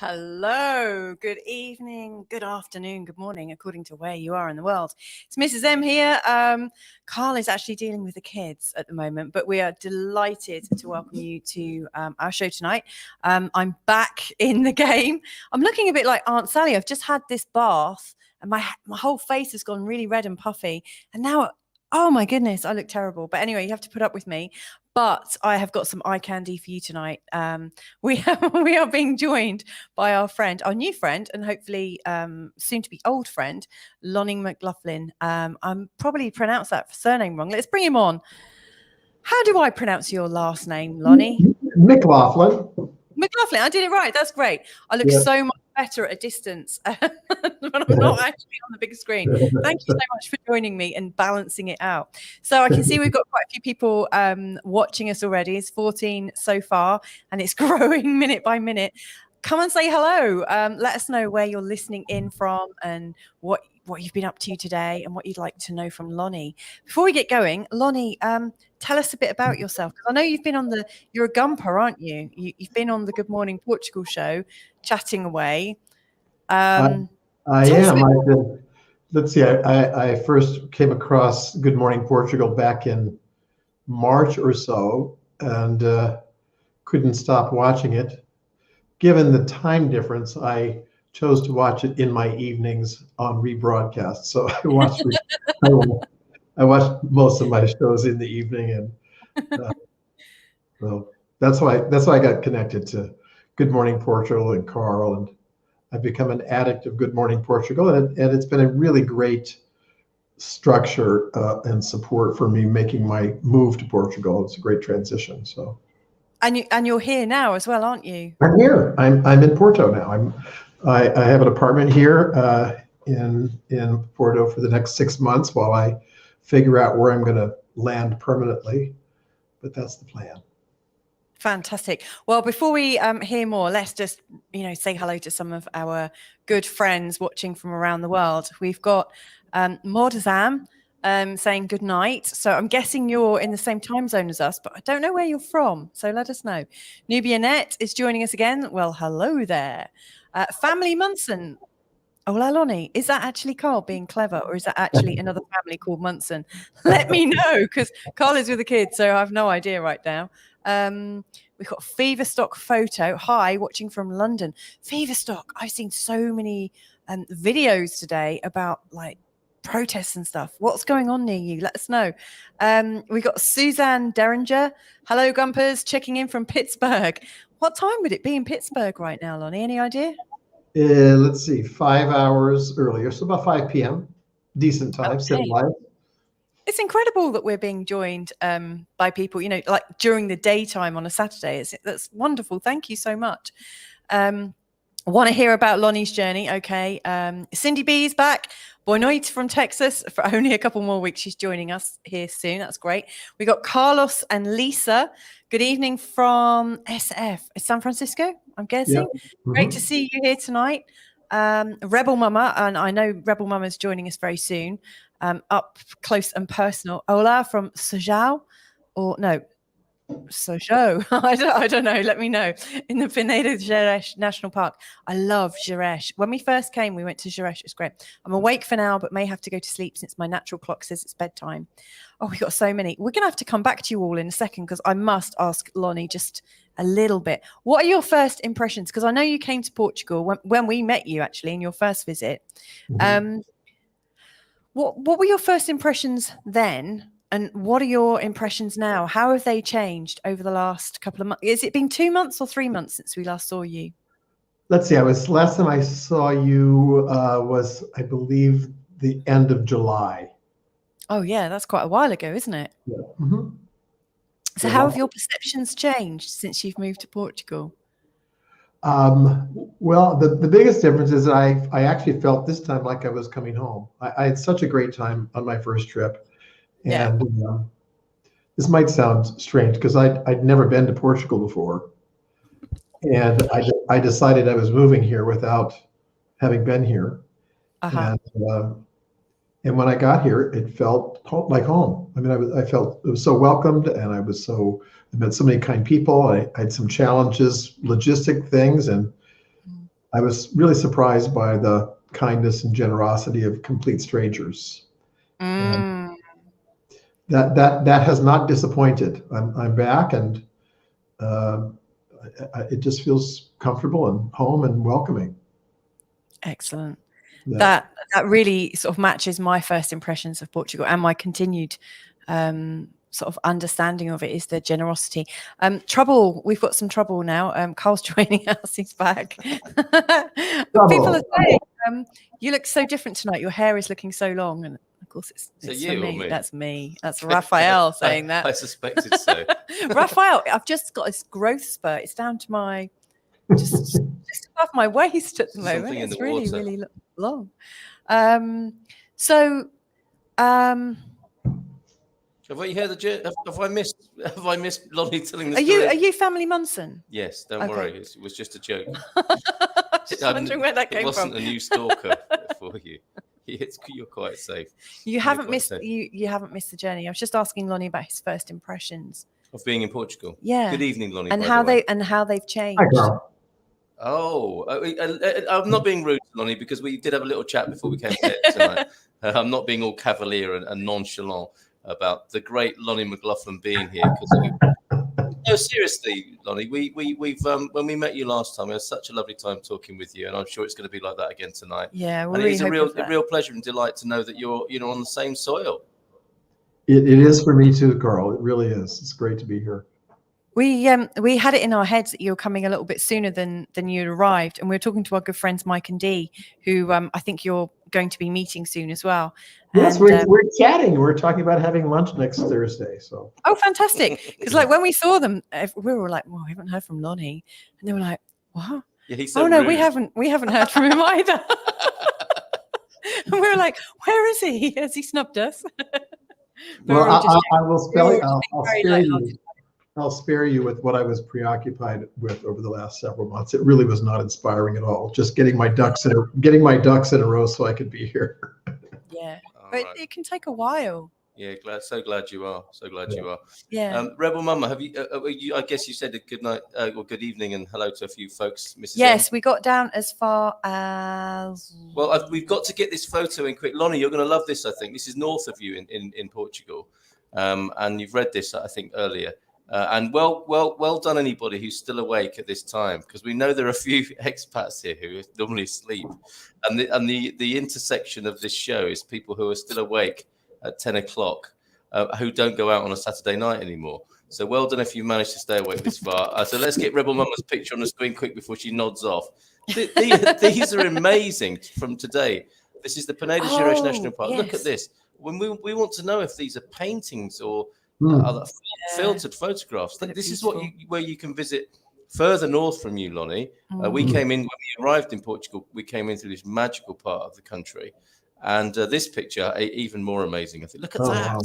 Hello, good evening, good afternoon, good morning, according to where you are in the world. It's Mrs. M here. Carl is actually dealing with the kids at the moment, but we are delighted to welcome you to our show tonight. I'm back in the game. I'm looking a bit like Aunt Sally. I've just had this bath and my whole face has gone really red and puffy. And now, oh my goodness, I look terrible. But anyway, you have to put up with me. But I have got some eye candy for you tonight. We are being joined by our new friend, and hopefully soon to be old friend, Lonny McLaughlin. I'm probably pronounced that surname wrong. Let's bring him on. How do I pronounce your last name, Lonny? McLaughlin. McLaughlin, I did it right. That's great. I look so much better at a distance when I'm not actually on the big screen. Thank you so much for joining me and balancing it out. So I can see we've got quite a few people watching us already. It's 14 so far, and it's growing minute by minute. Come and say hello. Let us know where you're listening in from and what you've been up to today and what you'd like to know from Lonny. Before we get going, Lonny, tell us a bit about yourself. I know you've been you're a gumper, aren't you? You've been on the Good Morning Portugal show, chatting away. I am. Let's see. I first came across Good Morning Portugal back in March or so, and couldn't stop watching it. Given the time difference, I chose to watch it in my evenings on rebroadcast. So I watched most of my shows in the evening, and so that's why I got connected to Good Morning Portugal and Carl, and I've become an addict of Good Morning Portugal, and it's been a really great structure and support for me making my move to Portugal. It's a great transition. So. And you're here now as well, aren't you? I'm here. I'm in Porto now. I have an apartment here in Porto for the next 6 months while I figure out where I'm going to land permanently. But that's the plan. Fantastic. Well, before we hear more, let's just say hello to some of our good friends watching from around the world. We've got Mordazam saying good night. So I'm guessing you're in the same time zone as us, but I don't know where you're from. So let us know. Nubia Net is joining us again. Well, hello there. Family Munson. Hola, Lonny. Is that actually Carl being clever, or is that actually another family called Munson? Let me know, because Carl is with the kids, so I have no idea right now. We've got Feverstock Photo. Hi, watching from London. Feverstock. I've seen so many videos today about protests and stuff. What's going on near you? Let us know. We got Suzanne Derringer. Hello, Gumpers, checking in from Pittsburgh. What time would it be in Pittsburgh right now, Lonny? Any idea? Let's see, 5 hours earlier, so about 5 p.m. Decent time, still live. It's incredible that we're being joined by people, during the daytime on a Saturday. That's wonderful. Thank you so much. Want to hear about Lonny's journey? Okay. Cindy B is back. Boa noite from Texas for only a couple more weeks. She's joining us here soon. That's great. We got Carlos and Lisa. Good evening from SF. San Francisco, I'm guessing. Yeah. Mm-hmm. Great to see you here tonight. Rebel Mama, and I know Rebel Mama is joining us very soon. Up close and personal. Ola from Sojau, or no, Sojau. I don't know. Let me know. In the Pinedo Gerês National Park. I love Gerês. When we first came, we went to Gerês. It's great. I'm awake for now, but may have to go to sleep since my natural clock says it's bedtime. Oh, we got so many. We're going to have to come back to you all in a second, because I must ask Lonny just a little bit. What are your first impressions? Because I know you came to Portugal when we met you, actually, in your first visit. Mm-hmm. What were your first impressions then? And what are your impressions now? How have they changed over the last couple of months? Has it been 2 months or 3 months since we last saw you? Let's see. Last time I saw you was, I believe, the end of July. Oh, yeah. That's quite a while ago, isn't it? Yeah. Mm-hmm. So how have your perceptions changed since you've moved to Portugal? Well, the biggest difference is that I actually felt this time like I was coming home. I had such a great time on my first trip. And this might sound strange, because I'd never been to Portugal before. And I decided I was moving here without having been here. Uh-huh. And when I got here, it felt like home. I mean, I felt it was so welcomed, and I met so many kind people. I had some challenges, logistic things, and I was really surprised by the kindness and generosity of complete strangers. And that has not disappointed. I'm back, and it just feels comfortable and home and welcoming. Excellent. That really sort of matches my first impressions of Portugal, and my continued sort of understanding of it is the generosity. Trouble, we've got some trouble now. Carl's joining us, he's back. People are saying, you look so different tonight. Your hair is looking so long. And of course it's you for me. Or me. That's me. That's Raphael saying that. I suspected so. Raphael, I've just got this growth spurt. It's down to my just above my waist at the moment. Something It's in the really, water. really long. Have you heard have I missed Lonny telling the story? Are you family Munson? Yes, don't worry. It was just a joke. Just wondering where that came from. It wasn't a new stalker for you. You're quite safe. You haven't missed the journey. I was just asking Lonny about his first impressions of being in Portugal. Yeah. Good evening, Lonny. And how they've changed. Oh, I'm not being rude, Lonny, because we did have a little chat before we came here tonight. I'm not being all cavalier and nonchalant about the great Lonny McLaughlin being here. No, seriously, Lonny, we've when we met you last time, we had such a lovely time talking with you, and I'm sure it's going to be like that again tonight. Yeah, and it is a real pleasure and delight to know that you're on the same soil. It is for me too, Carl. It really is. It's great to be here. We had it in our heads that you were coming a little bit sooner than you'd arrived, and we were talking to our good friends Mike and Dee, who I think you're going to be meeting soon as well. Yes, we're chatting. We're talking about having lunch next Thursday. So fantastic! Because like when we saw them, we were like, "Well, we haven't heard from Lonny," and they were like, "What? Yeah, he's so no, rude. we haven't heard from him either." And we were like, "Where is he? Has he snubbed us?" Well, I will spell it. I'll spare you with what I was preoccupied with over the last several months. It really was not inspiring at all. Just getting my ducks in a row so I could be here. Yeah, but it can take a while. Yeah, so glad you are. You are. Yeah. Rebel Mama, have you? I guess you said a good night or good evening and hello to a few folks, Mrs. Yes, M. we got down as far as. Well, we've got to get this photo in quick. Lonny, you're going to love this. I think this is north of you in Portugal, and you've read this I think earlier. And well done, anybody who's still awake at this time, because we know there are a few expats here who normally sleep, and the intersection of this show is people who are still awake at 10 o'clock, who don't go out on a Saturday night anymore. So well done if you managed to stay awake this far. So let's get Rebel Mama's picture on the screen quick before she nods off. These are amazing from today. This is the Peneda Girais National Park. Yes. Look at this. When we want to know if these are paintings or other filtered photographs. This is where you can visit further north from you, Lonny. We came in when we arrived in Portugal. We came in through this magical part of the country, and this picture even more amazing. I think. Look at that. Wow.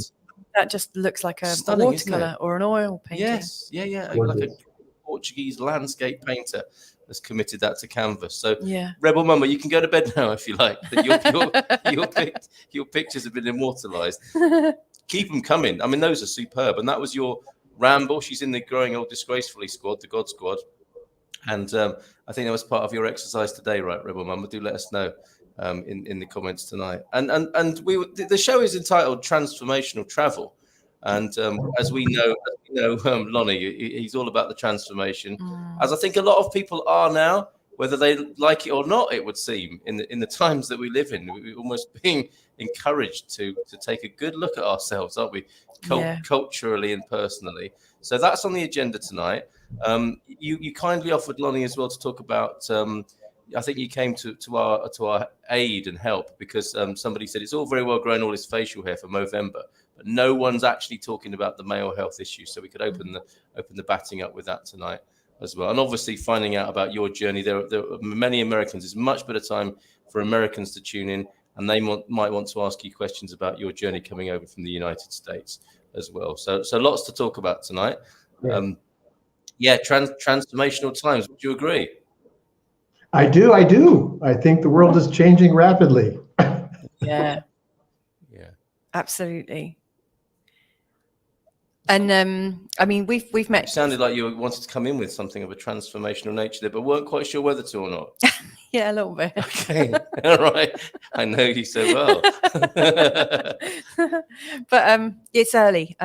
That just looks like a watercolor or an oil painting. Yes, yeah, like a Portuguese landscape painter has committed that to canvas. So, Rebel Mama, you can go to bed now if you like. Your pictures have been immortalized. Keep them coming. I mean, those are superb. And that was your ramble. She's in the Growing Old Disgracefully squad, the God Squad. And I think that was part of your exercise today, right, Rebel Mama? Do let us know in the comments tonight. And the show is entitled Transformational Travel. And as we know, Lonny, he's all about the transformation, as I think a lot of people are now, whether they like it or not, it would seem, in the times that we live in. We're almost being encouraged to take a good look at ourselves, aren't we? Culturally and personally. So that's on the agenda tonight. You kindly offered, Lonny, as well to talk about. I think you came to our aid and help because somebody said it's all very well growing all this facial hair for Movember, but no one's actually talking about the male health issue. So we could open the batting up with that tonight as well. And obviously finding out about your journey. There are many Americans. It's a much better time for Americans to tune in, and they might want to ask you questions about your journey coming over from the United States as well. So lots to talk about tonight. Transformational times. Would you agree? I do. I think the world is changing rapidly. Yeah, absolutely. And I mean, we've met. It sounded like you wanted to come in with something of a transformational nature there, but weren't quite sure whether to or not. Yeah, a little bit. Okay, all right. I know you so well. But it's early.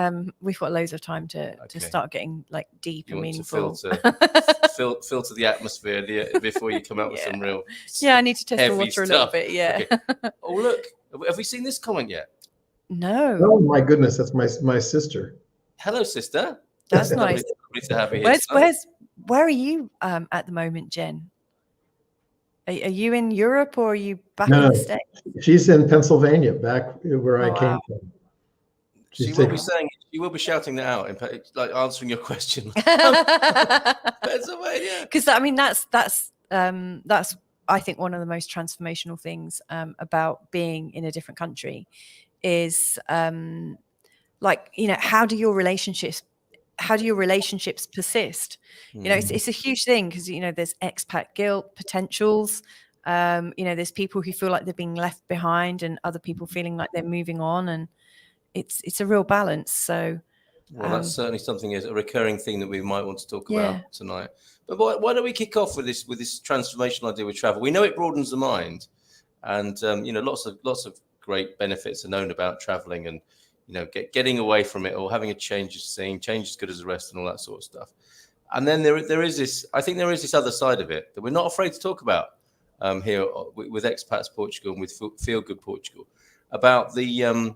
We've got loads of time to Okay. start getting like deep You and want meaningful. to filter the atmosphere before you come out with some real Yeah, I need to test the heavy water a little stuff. bit. Yeah. Okay. Oh, look, have we seen this comment yet? No. Oh my goodness, that's my sister. Hello, sister. That's nice. Lovely to have you here. Where are you at the moment, Jen? Are you in Europe or are you back in the States? She's in Pennsylvania, back where I came from. She will be saying, you will be shouting that out, like answering your question. Pennsylvania. Because I mean, that's I think one of the most transformational things about being in a different country is like, you know, how do your relationships persist? You know, it's a huge thing because, you know, there's expat guilt potentials. You know, there's people who feel like they're being left behind and other people feeling like they're moving on, and it's a real balance. So well, that's certainly something, a recurring thing that we might want to talk about tonight. But why don't we kick off with this transformational idea with travel? We know it broadens the mind, and you know, lots of great benefits are known about traveling, and you know, getting away from it or having a change of scene, change is good as a rest, and all that sort of stuff. And then there is this. I think there is this other side of it that we're not afraid to talk about here with Expats Portugal and with Feelgood Portugal, about the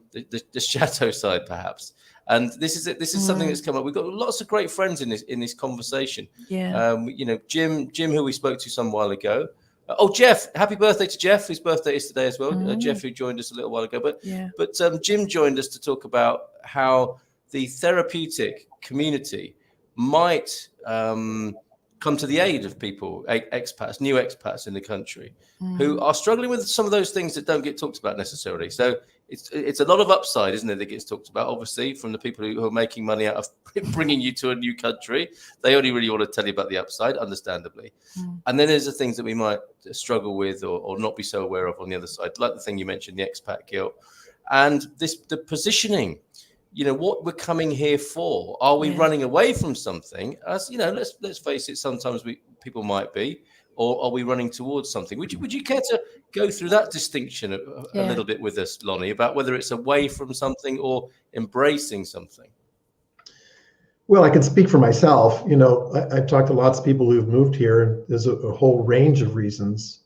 chateau side, perhaps. And this is something that's come up. We've got lots of great friends in this conversation. Yeah. You know, Jim, who we spoke to some while ago. Jeff, happy birthday to Jeff, whose birthday is today as well. Jeff, who joined us a little while ago. But Jim joined us to talk about how the therapeutic community might come to the aid of people, expats, new expats in the country, who are struggling with some of those things that don't get talked about necessarily. So it's a lot of upside, isn't it, that gets talked about, obviously, from the people who are making money out of bringing you to a new country. They only really want to tell you about the upside, understandably. And then there's the things that we might struggle with or not be so aware of on the other side, like the thing you mentioned, the expat guilt. And the positioning, you know, what we're coming here for. Are we running away from something? As you know, let's face it, sometimes people might be. Or are we running towards something? Would you care to go through that distinction a little bit with us, Lonny, about whether it's away from something or embracing something? Well, I can speak for myself. You know, I've talked to lots of people who've moved here, and there's a whole range of reasons.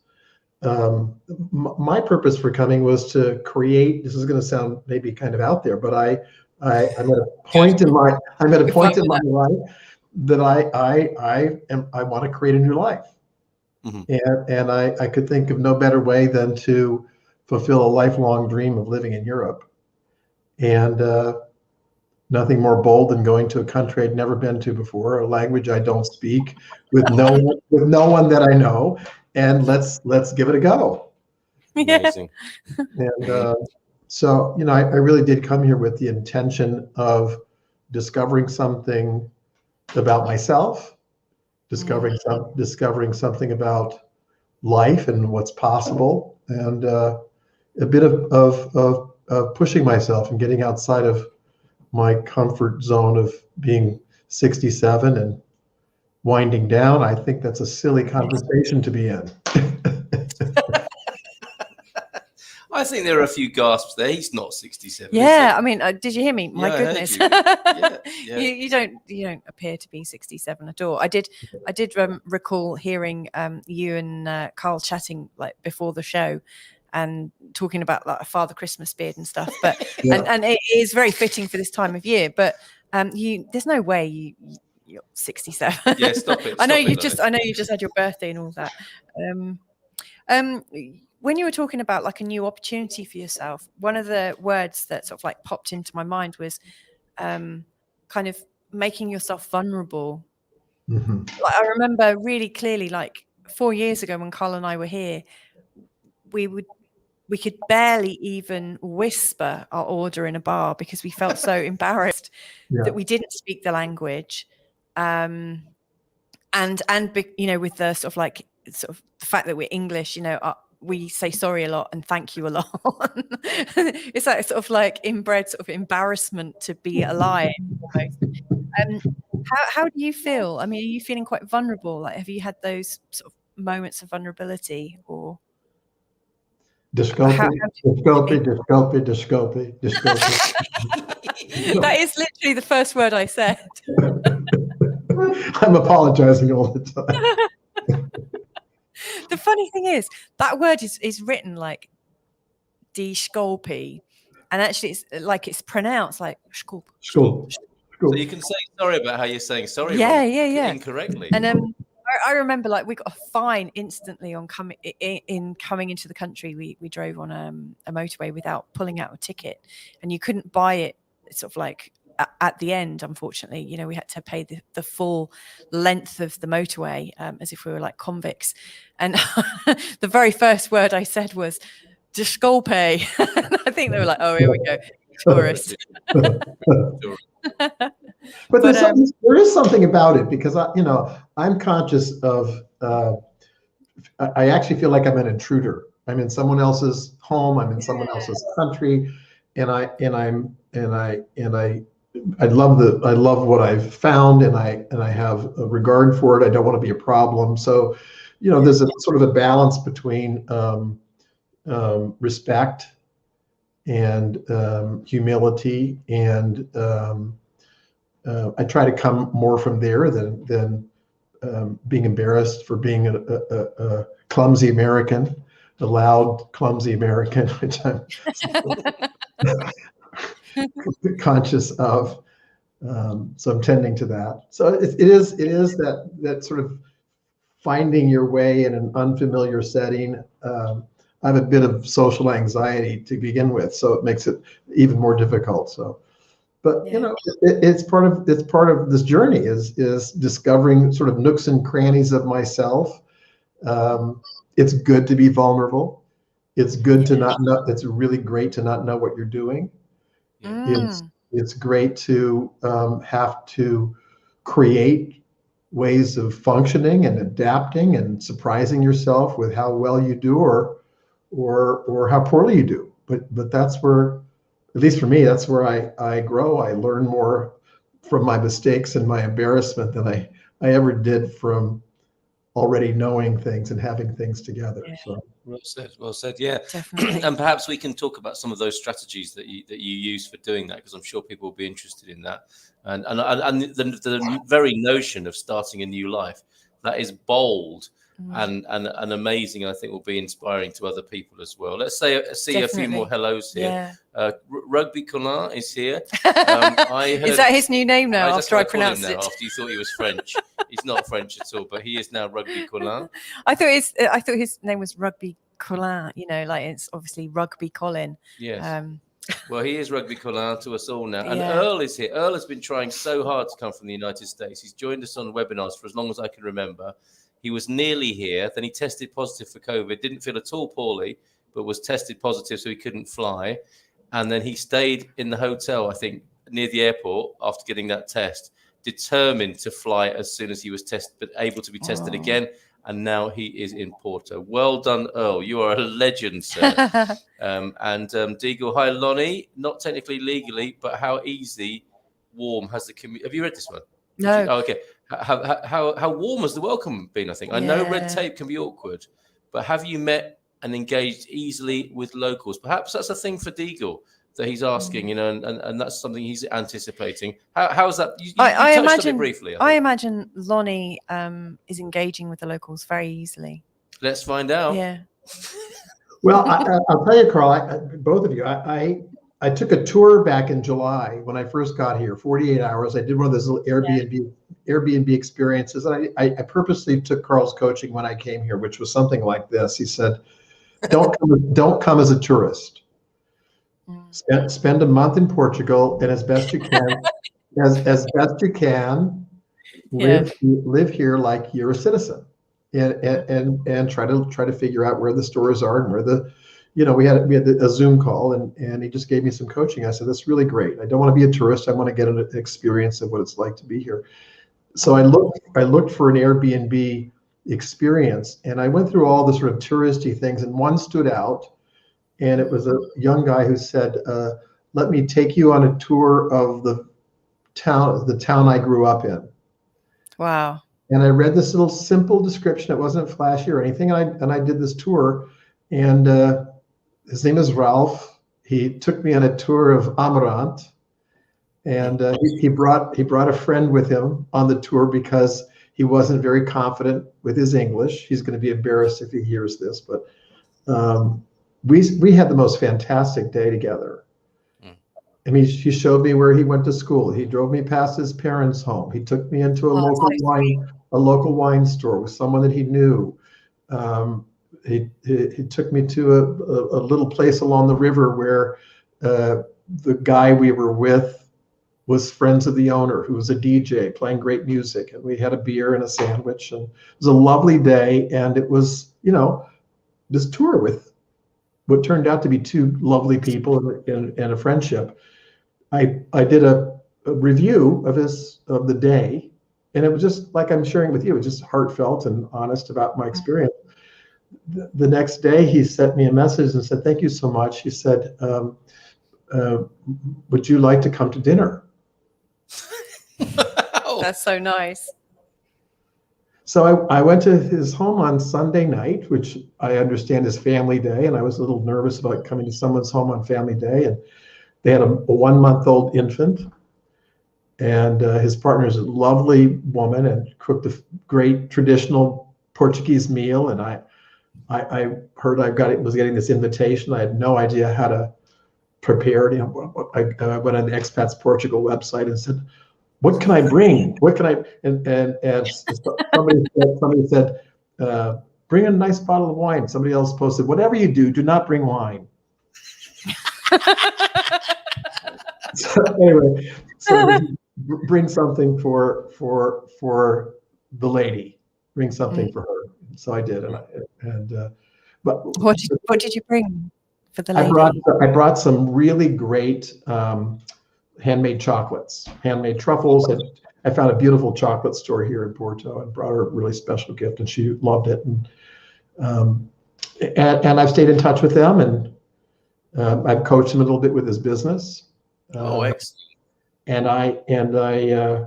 My purpose for coming was to create. This is going to sound maybe kind of out there, but I'm at a point in my life that I want to create a new life. And I could think of no better way than to fulfill a lifelong dream of living in Europe. And nothing more bold than going to a country I'd never been to before, a language I don't speak, with no one that I know, and let's give it a go. Amazing. And so, you know, I really did come here with the intention of discovering something about myself, discovering something about life and what's possible, and a bit of pushing myself and getting outside of my comfort zone of being 67 and winding down. I think that's a silly conversation to be in. I think there are a few gasps there. He's not 67. Yeah, I mean, did you hear me? My goodness, you. You don't appear to be 67 at all. I did recall hearing you and Carl chatting like before the show and talking about like a Father Christmas beard and stuff. But and it is very fitting for this time of year. But there's no way you're 67. Yeah, stop it. I know you just had your birthday and all that. When you were talking about like a new opportunity for yourself, one of the words that sort of like popped into my mind was kind of making yourself vulnerable. Like, I remember really clearly, like 4 years ago when Carl and I were here, we could barely even whisper our order in a bar because we felt so embarrassed that we didn't speak the language. And you know, with the sort of the fact that we're English, you know, we say sorry a lot and thank you a lot. It's like sort of like inbred sort of embarrassment to be alive. How do you feel? I mean, are you feeling quite vulnerable? Like, have you had those sort of moments of vulnerability or? Disculpy. That is literally the first word I said. I'm apologizing all the time. The funny thing is that word is written like disculpy, and actually it's pronounced like schkulp. So you can say sorry about how you're saying sorry incorrectly. And I remember like we got a fine instantly on coming into the country. We drove on a motorway without pulling out a ticket, and you couldn't buy it sort of like at the end. Unfortunately, you know, we had to pay the full length of the motorway as if we were like convicts. And the very first word I said was disculpe. I think they were like, oh, here we go, tourist. But there is something about it, because I'm conscious of. I actually feel like I'm an intruder. I'm in someone else's home. I'm in someone else's country, and I love what I've found, and I have a regard for it. I don't want to be a problem. So, there's a sort of a balance between respect and humility, and I try to come more from there than being embarrassed for being a clumsy American, a loud, clumsy American, which I'm conscious of. So I'm tending to that. So it is that sort of finding your way in an unfamiliar setting. I have a bit of social anxiety to begin with, so it makes it even more difficult. So, but it's part of this journey is discovering sort of nooks and crannies of myself. It's good to be vulnerable. It's good to not know. It's really great to not know what you're doing. It's great to have to create ways of functioning and adapting and surprising yourself with how well you do or how poorly you do. But that's where, at least for me, that's where I grow. I learn more from my mistakes and my embarrassment than I ever did from already knowing things and having things together. So. Well said. Yeah, definitely. And perhaps we can talk about some of those strategies that you use for doing that, because I'm sure people will be interested in that. And the very notion of starting a new life, that is bold and amazing. I think will be inspiring to other people as well. Let's see a few more hellos here. Rugby Collar is here. Is that his new name now? After I pronounced it, after you thought he was French. He's not French at all, but he is now Rugby Collar. I thought his name was Rugby Collar. Like it's obviously Rugby Colin. Yes. Well, he is Rugby Collar to us all now. And Earl is here. Earl has been trying so hard to come from the United States. He's joined us on webinars for as long as I can remember. He was nearly here. Then he tested positive for COVID. Didn't feel at all poorly, but was tested positive, so he couldn't fly. And then he stayed in the hotel, I think, near the airport after getting that test, determined to fly as soon as he was able to be tested again. And now he is in Porto. Well done, Earl. You are a legend, sir. And Deagle, hi, Lonny. Not technically legally, but how easy, warm has the community? Have you read this one? No. Okay. How warm has the welcome been? I think I know red tape can be awkward, but have you met and engaged easily with locals? Perhaps that's a thing for Deagle that he's asking, and that's something he's anticipating. How's that? You I touched imagine on it briefly. I imagine Lonny is engaging with the locals very easily. Let's find out. Yeah. Well, I'll tell you, Carl, both of you, I took a tour back in July when I first got here, 48 hours. I did one of those little Airbnb experiences. And I purposely took Carl's coaching when I came here, which was something like this. He said, don't come as a tourist. Spend a month in Portugal, and as best you can, live here like you're a citizen, and try to figure out where the stores are and where we had a Zoom call, and he just gave me some coaching. I said, that's really great. I don't want to be a tourist. I want to get an experience of what it's like to be here. So I looked for an Airbnb experience, and I went through all the sort of touristy things, and one stood out. And it was a young guy who said, let me take you on a tour of the town I grew up in. Wow. And I read this little simple description. It wasn't flashy or anything. And I did this tour, and his name is Ralph. He took me on a tour of Amarant, and he brought a friend with him on the tour because he wasn't very confident with his English. He's going to be embarrassed if he hears this, but we had the most fantastic day together. I mean, he showed me where he went to school. He drove me past his parents' home. He took me into a local wine store with someone that he knew. He took me to a little place along the river where the guy we were with was friends of the owner, who was a DJ playing great music. And we had a beer and a sandwich, and it was a lovely day. And it was, this tour with what turned out to be two lovely people and a friendship. I did a review of the day, and it was just like I'm sharing with you. It was just heartfelt and honest about my experience. The next day, he sent me a message and said, "Thank you so much." He said, "Would you like to come to dinner?" That's so nice. So I went to his home on Sunday night, which I understand is family day, and I was a little nervous about coming to someone's home on family day. And they had a 1-month-old infant, and his partner is a lovely woman and cooked a great traditional Portuguese meal. And I heard was getting this invitation. I had no idea how to prepare it. I went on the Expats Portugal website and said, "What can I bring? What can I?" And somebody said, "Bring a nice bottle of wine." Somebody else posted, "Whatever you do not bring wine." So anyway, bring something for the lady. Bring something for her. So I did, but what did you bring for the lady? I brought some really great handmade chocolates, handmade truffles, and I found a beautiful chocolate store here in Porto and brought her a really special gift, and she loved it. And I've stayed in touch with them, and I've coached him a little bit with his business. Excellent. And I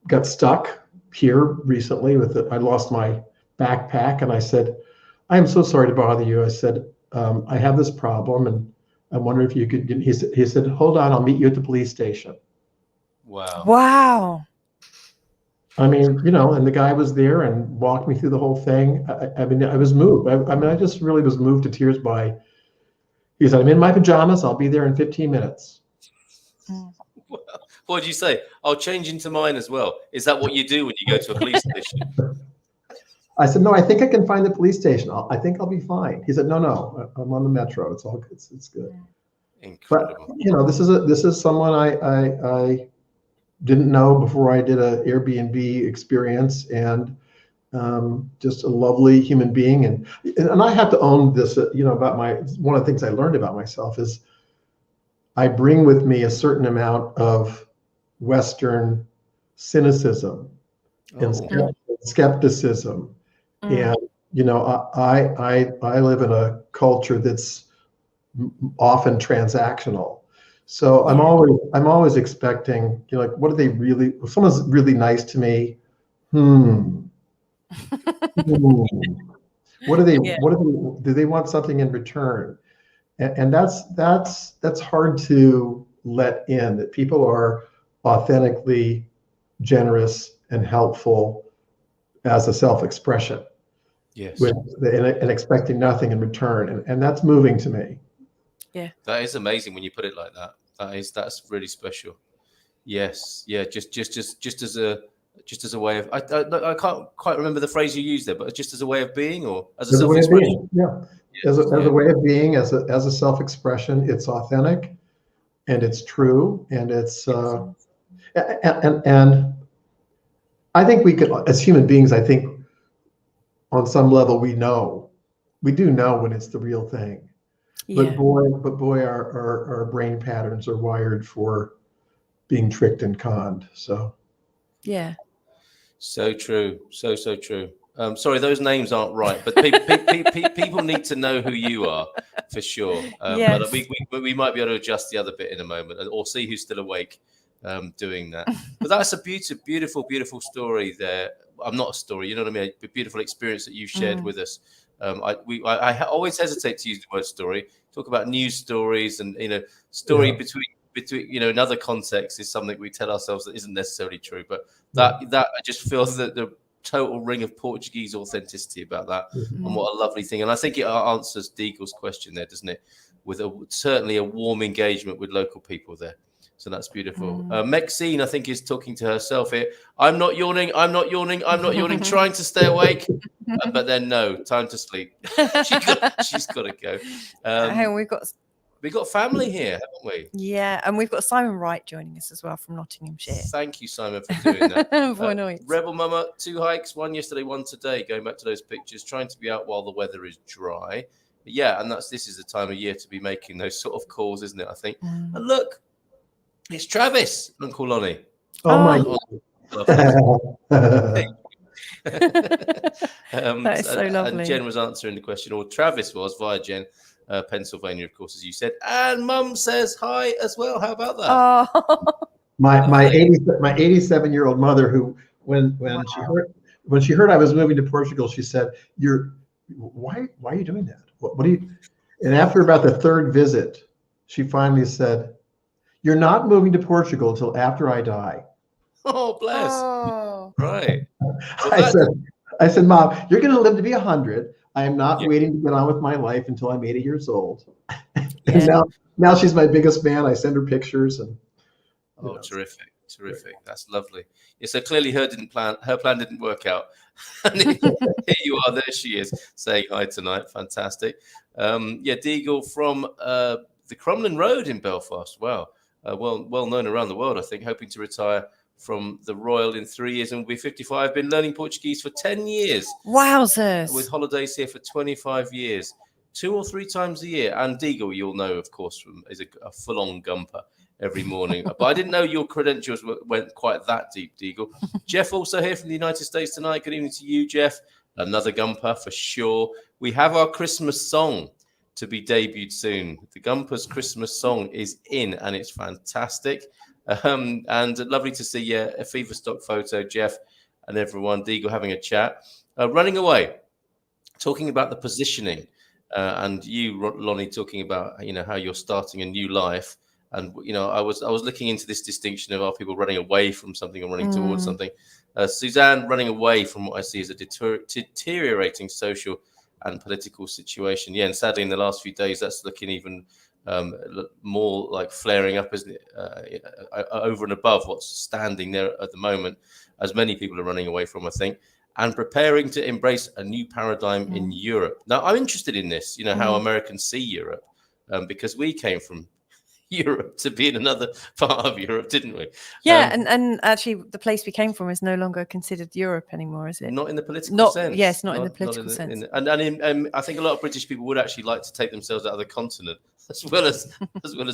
got stuck here recently I lost my backpack, and I said, "I am so sorry to bother you." I said, "I have this problem, and I wonder if you could." He said, "Hold on, I'll meet you at the police station." Wow. I mean, and the guy was there and walked me through the whole thing. I mean, I was moved. I just really was moved to tears by. He said, "I'm in my pajamas. I'll be there in 15 minutes." What did you say? I'll change into mine as well. Is that what you do when you go to a police station? I said, "No, I think I can find the police station. I think I'll be fine." He said, "No, I'm on the metro. It's all good. It's good." Incredible. But this is someone I didn't know before I did an Airbnb experience, and just a lovely human being. And I have to own this. About one of the things I learned about myself is I bring with me a certain amount of Western cynicism and skepticism. And I live in a culture that's often transactional. So I'm always expecting, what do they really? If someone's really nice to me, what do they? Do they want something in return? And that's hard to let in, that people are authentically generous and helpful as a self-expression. Yes. And expecting nothing in return. And that's moving to me. Yeah. That is amazing when you put it like that. That's really special. Yes. Yeah. Just as a way of, I can't quite remember the phrase you used there, but just as a way of being, or as a way of being. Yeah. As a way of being, as a self-expression. It's authentic, and it's true, and it's and I think we could, as human beings, I think on some level we do know when it's the real thing. Yeah. But boy, our brain patterns are wired for being tricked and conned. So yeah. So true. So true. Sorry, those names aren't right, but people need to know who you are for sure. Yes. But we might be able to adjust the other bit in a moment, or see who's still awake doing that. But that's a beautiful story there. I'm not a story, you know what I mean? A beautiful experience that you shared with us. I always hesitate to use the word story. Talk about news stories, and story between in other contexts is something we tell ourselves that isn't necessarily true. But that I just feel that the total ring of Portuguese authenticity about that, and what a lovely thing. And I think it answers Deagle's question there, doesn't it? With certainly a warm engagement with local people there. So that's beautiful. Maxine, I think, is talking to herself here. I'm not yawning, trying to stay awake. But then, no, time to sleep. She's got to go. We've got family here, haven't we? Yeah, and we've got Simon Wright joining us as well from Nottinghamshire. Thank you, Simon, for doing that. For Rebel Mama, 2 hikes, 1 yesterday, 1 today. Going back to those pictures, trying to be out while the weather is dry. But yeah, and this is the time of year to be making those sort of calls, isn't it? I think. And look, it's Travis, Uncle Lonny. Oh my God. That is so lovely. And Jen was answering the question, or Travis was via Jen, Pennsylvania, of course, as you said. And Mum says hi as well. How about that? Oh. My 87-year-old mother, who when she heard I was moving to Portugal, she said, why are you doing that? What do you? And after about the 3rd visit, she finally said, "You're not moving to Portugal until after I die." Oh, bless. Oh. Right. Well, I said, Mom, you're going to live to be 100. I am not waiting to get on with my life until I'm 80 years old. And now she's my biggest fan. I send her pictures and. Terrific. That's lovely. Yeah, so clearly her plan didn't work out. And here you are, there she is saying hi tonight. Fantastic. Deagle from the Crumlin Road in Belfast. Wow. Well known around the world, I think, hoping to retire from the Royal in 3 years and will be 55. Been learning Portuguese for 10 years. Wowzers. With holidays here for 25 years, 2 or 3 times a year. And Deagle, you'll know, of course, is a full-on gumper every morning. But I didn't know your credentials went quite that deep, Deagle. Jeff also here from the United States tonight. Good evening to you, Jeff. Another gumper for sure. We have our Christmas song to be debuted soon. The Gumpers Christmas song is in, and it's fantastic. And lovely to see a Fever Stock photo, Jeff and everyone. Deagle having a chat. Running away, talking about the positioning, and you, Lonny, talking about how you're starting a new life. And I was looking into this distinction of are people running away from something or running towards something. Suzanne running away from what I see as a deteriorating social and political situation. Yeah, and sadly in the last few days that's looking even more like flaring up, isn't it? Over and above what's standing there at the moment, as many people are running away from, I think, and preparing to embrace a new paradigm in Europe. Now, I'm interested in this, how Americans see Europe, because we came from Europe to be in another part of Europe, didn't we? Yeah, and actually the place we came from is no longer considered Europe anymore, is it? Not in the political sense. Yes, not in the political sense. And I think a lot of British people would actually like to take themselves out of the continent as well as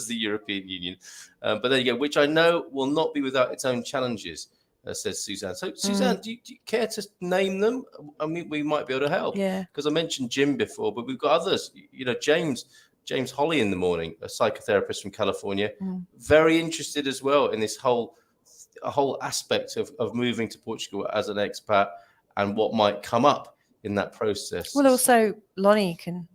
the European Union. But there you go, which I know will not be without its own challenges, says Suzanne. So Suzanne, do you care to name them? I mean, we might be able to help. Yeah. Because I mentioned Jim before, but we've got others. James Holly in the morning, a psychotherapist from California, very interested as well in this whole aspect of moving to Portugal as an expat and what might come up in that process. Well, also Lonny can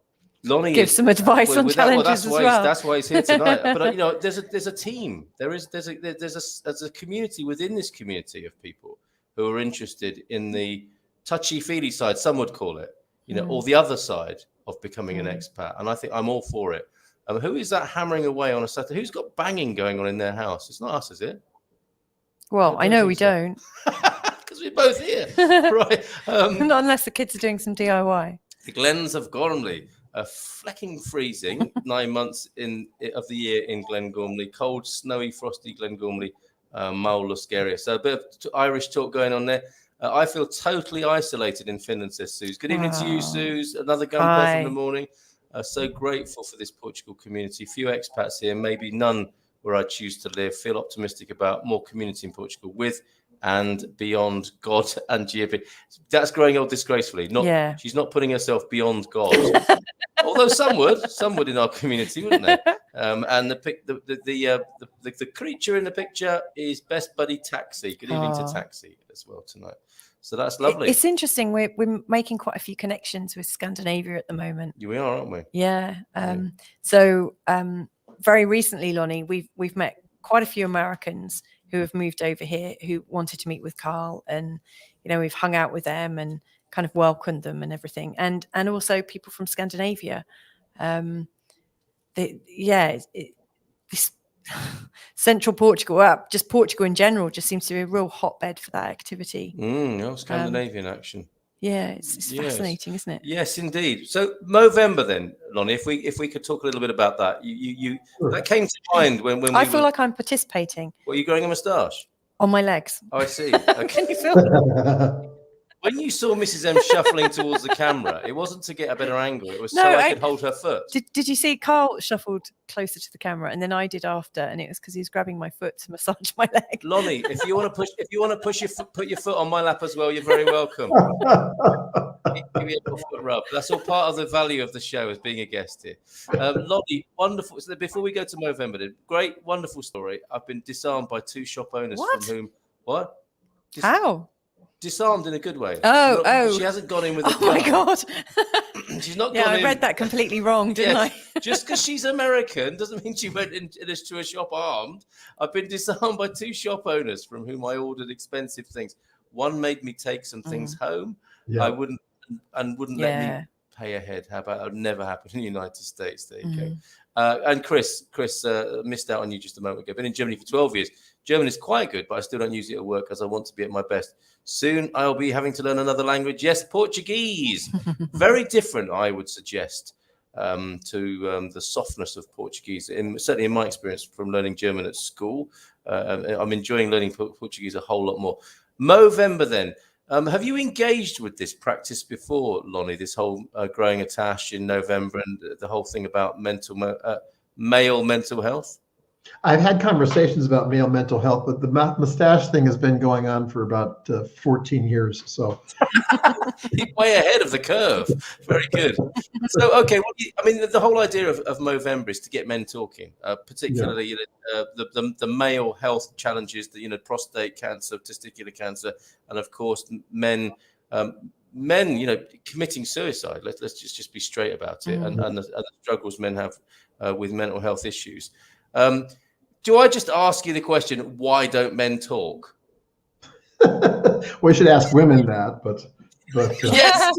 give some advice on challenges as well. That's why he's here tonight. But there's a team. There's a community within this community of people who are interested in the touchy-feely side, some would call it, or the other side of becoming an expat. And I think I'm all for it. Who is that hammering away on a Saturday? Who's got banging going on in their house? It's not us, is it? Well, I know we don't. Because we're both here. Right. Not unless the kids are doing some DIY. The Glens of Gormley. Flecking freezing, 9 months of the year in Glengormley. Cold, snowy, frosty Glengormley, Maulusk area. So a bit of Irish talk going on there. I feel totally isolated in Finland, says Suze. Good evening to you, Suze. Another gumper from the morning. So grateful for this Portugal community. Few expats here, maybe none where I choose to live. Feel optimistic about more community in Portugal with and beyond God and GP. That's growing old disgracefully. She's not putting herself beyond God. Although some would in our community, wouldn't they? And the creature in the picture is Best Buddy Taxi. Good evening to Taxi as well tonight. So that's lovely. It's interesting. We're making quite a few connections with Scandinavia at the moment. We are, aren't we? Yeah. So very recently, Lonnie, we've met quite a few Americans who have moved over here who wanted to meet with Carl, and we've hung out with them and kind of welcomed them and everything, and also people from Scandinavia. This central Portugal, just Portugal in general, just seems to be a real hotbed for that activity. Scandinavian action. Yeah, it's fascinating, isn't it? Yes, indeed. So Movember then, Lonnie, if we could talk a little bit about that. You Sure. That came to mind when I feel like I'm participating. Were you growing a moustache? On my legs. Oh, I see. Okay. Can you feel it? When you saw Mrs. M shuffling towards the camera, it wasn't to get a better angle. It was so I could hold her foot. Did you see Carl shuffled closer to the camera, and then I did after, and it was because he was grabbing my foot to massage my leg. Lonnie, if you want to put your foot on my lap as well, you're very welcome. Give me a foot rub. That's all part of the value of the show as being a guest here. Lonnie, wonderful. So before we go to Movember, great, wonderful story. I've been disarmed by 2 shop owners from whom How? Disarmed in a good way. Oh. She hasn't gone in with a gun. Oh my God. She's not Yeah, gone I in. read that completely wrong, didn't I? Just because she's American doesn't mean she went into a shop armed. I've been disarmed by 2 shop owners from whom I ordered expensive things. One made me take some things home. Yeah. I wouldn't let me pay ahead. How about that? Would never happen in the United States. There you go. And Chris missed out on you just a moment ago. Been in Germany for 12 years. German is quite good, but I still don't use it at work as I want to be at my best. Soon I'll be having to learn another language. Yes, Portuguese. Very different, I would suggest, to the softness of Portuguese. Certainly in my experience from learning German at school, I'm enjoying learning Portuguese a whole lot more. Movember then. Have you engaged with this practice before, Lonnie, this whole growing a tash in November and the whole thing about male mental health? I've had conversations about male mental health, but the mustache thing has been going on for about 14 years. So way ahead of the curve. Very good. So, okay, the whole idea of Movember is to get men talking, particularly the male health challenges, prostate cancer, testicular cancer, and of course men committing suicide. Let's just be straight about it, and the struggles men have with mental health issues. Do I just ask you the question, why don't men talk? We should ask women that, but yes.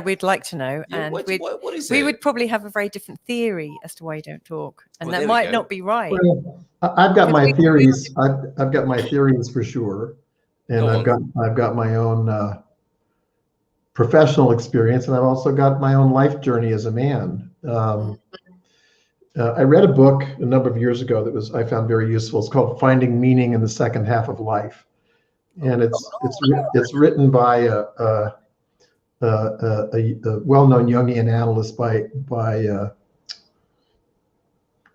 We'd like to know. Yeah, and what is it? we would probably have a very different theory as to why you don't talk. And that might not be right. Well, I've got my theories. I've got my theories for sure. And I've got my own professional experience, and I've also got my own life journey as a man. I read a book a number of years ago that I found very useful. It's called Finding Meaning in the Second Half of Life, and it's written by a well-known Jungian analyst by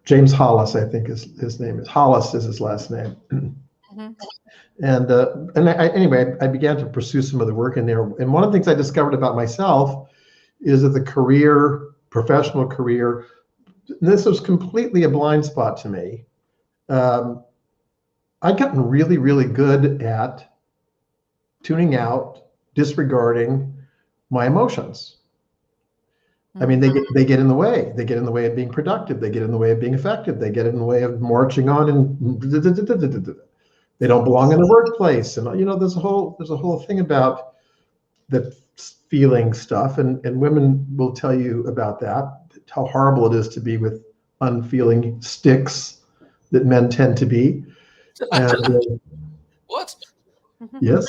James Hollis, I think his name is. Hollis is his last name. And anyway, I began to pursue some of the work in there. And one of the things I discovered about myself is that the professional career, this was completely a blind spot to me. I'd gotten really, really good at tuning out, disregarding my emotions. I mean, they get in the way. They get in the way of being productive. They get in the way of being effective. They get in the way of marching on, and they don't belong in the workplace. And there's a whole thing about the feeling stuff, and women will tell you about that, how horrible it is to be with unfeeling sticks that men tend to be. And, what? Yes.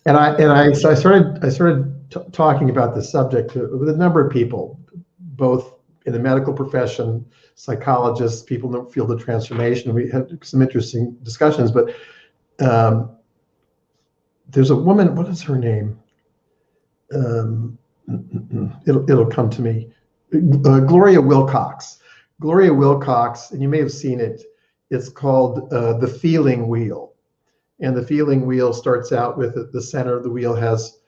So I started talking about this subject with a number of people, both in the medical profession, psychologists, people in the field of transformation. We had some interesting discussions, but there's a woman, what is her name? It'll come to me. Gloria Wilcox. Gloria Wilcox, and you may have seen it. It's called The Feeling Wheel. And the feeling wheel starts out with the center of the wheel has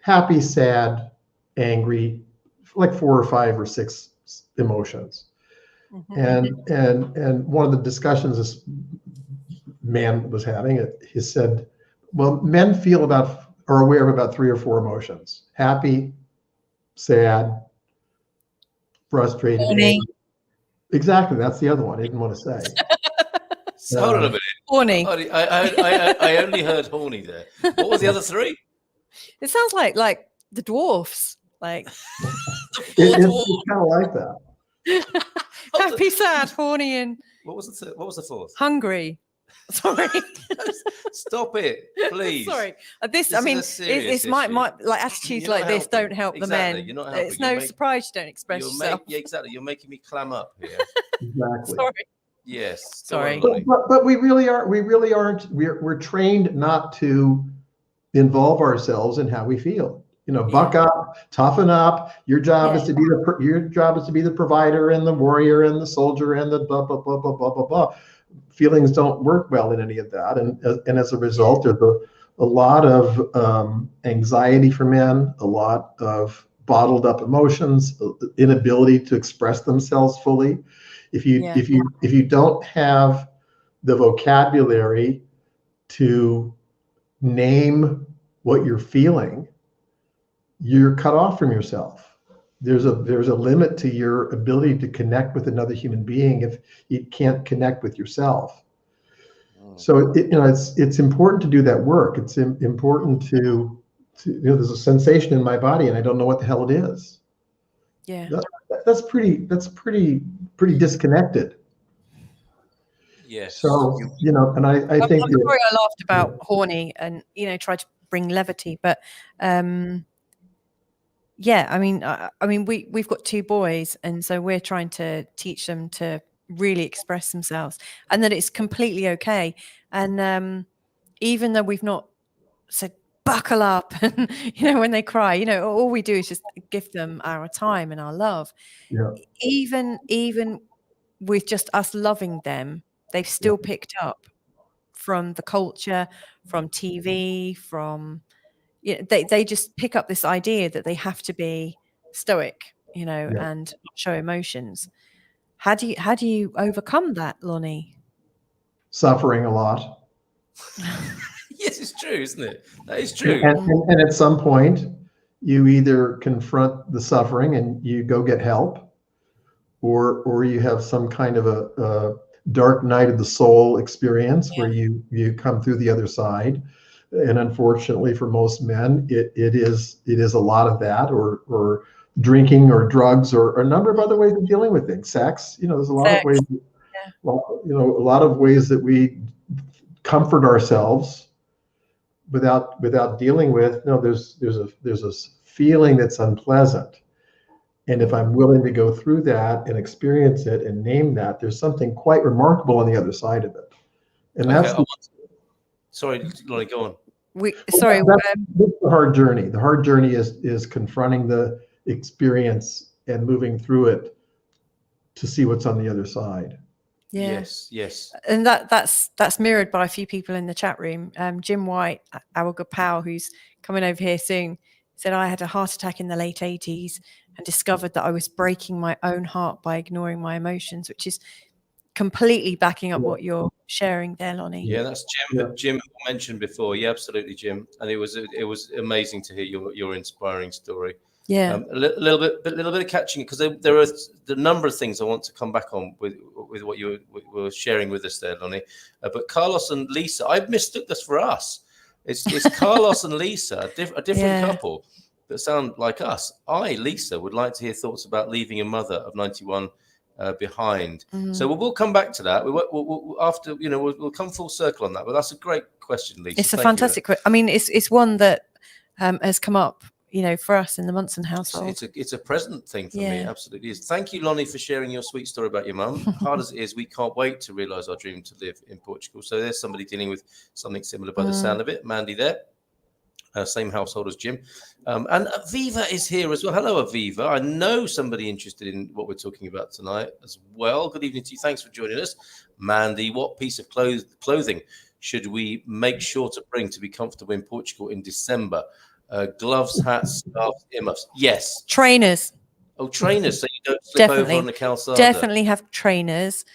happy, sad, angry, like 4 or 5 or 6 emotions. And one of the discussions is man was having it. He said, well, men are aware of about 3 or 4 emotions: happy, sad, frustrated, Horny. angry. Exactly. That's the other one I didn't want to say. So hold on a minute. Horny. I only heard horny there. What was the other 3? It sounds like the dwarfs. Like It's kind of like that. happy, sad, horny, and What was the 4th? hungry. Sorry. Stop it, please. Sorry. This I mean, is a serious it's my issue. like attitudes You're like not this helping. don't help Exactly. the men. You're not helping. It's no surprise you don't express yourself. Exactly. You're making me clam up here. Exactly. Sorry. Yes. Sorry. But we really aren't. We're trained not to involve ourselves in how we feel. Buck up, toughen up. Your job is to be the provider and the warrior and the soldier and the blah blah blah blah blah blah blah. Feelings don't work well in any of that, and as a result, there's a lot of anxiety for men, a lot of bottled up emotions, inability to express themselves fully. If you don't have the vocabulary to name what you're feeling, you're cut off from yourself. There's a limit to your ability to connect with another human being if you can't connect with yourself. So it's important to do that work. It's important to there's a sensation in my body and I don't know what the hell it is. Yeah. That's pretty disconnected. Yes. So, and I think I'm sorry I laughed about horny and, tried to bring levity, but yeah, I mean, we've got 2 boys, and so we're trying to teach them to really express themselves, and that it's completely okay. And even though we've not said buckle up, and when they cry, all we do is just give them our time and our love. Yeah. Even with just us loving them, they've still picked up from the culture, from TV, from they just pick up this idea that they have to be stoic, and not show emotions. How do you overcome that, Lonny? Suffering a lot. Yes, it's true, isn't it? That is true. And at some point, you either confront the suffering and you go get help, or you have some kind of a dark night of the soul experience where you come through the other side. And unfortunately for most men, it is a lot of that, or drinking, or drugs, or a number of other ways of dealing with things. Sex, there's a lot of ways. Well, a lot of ways that we comfort ourselves without dealing with. There's a feeling that's unpleasant, and if I'm willing to go through that and experience it and name that, there's something quite remarkable on the other side of it. And that's sorry, Lonny, go on. That's the hard journey. The hard journey is confronting the experience and moving through it to see what's on the other side. Yeah. Yes. And that's mirrored by a few people in the chat room. Jim White, our good pal, who's coming over here soon, said, I had a heart attack in the late 80s and discovered that I was breaking my own heart by ignoring my emotions, which is completely backing up what you're sharing there, Lonny. Yeah, that's Jim. Yeah. Jim mentioned before. Yeah, absolutely, Jim. And it was amazing to hear your inspiring story. Yeah, a little bit of catching it, because there are the number of things I want to come back on with what you were sharing with us there, Lonny. But Carlos and Lisa, I mistook this for us. It's Carlos and Lisa, a different couple that sound like us. Lisa, would like to hear thoughts about leaving a mother of 91 behind. Mm-hmm. So we'll come back to that. We'll after we'll come full circle on that. But that's a great question, Lisa. It's a fantastic question. I mean, it's one that has come up, for us in the Munson household. It's a present thing for me. Absolutely is. Thank you, Lonny, for sharing your sweet story about your mum. Hard as it is, we can't wait to realise our dream to live in Portugal. So there's somebody dealing with something similar by the sound of it. Mandy there. Same household as Jim. And Aviva is here as well. Hello, Aviva. I know somebody interested in what we're talking about tonight as well. Good evening to you. Thanks for joining us. Mandy, what piece of clothing should we make sure to bring to be comfortable in Portugal in December? Gloves, hats, scarves, earmuffs. Yes. Trainers. Oh, trainers, so you don't slip over on the calçada. Definitely have trainers.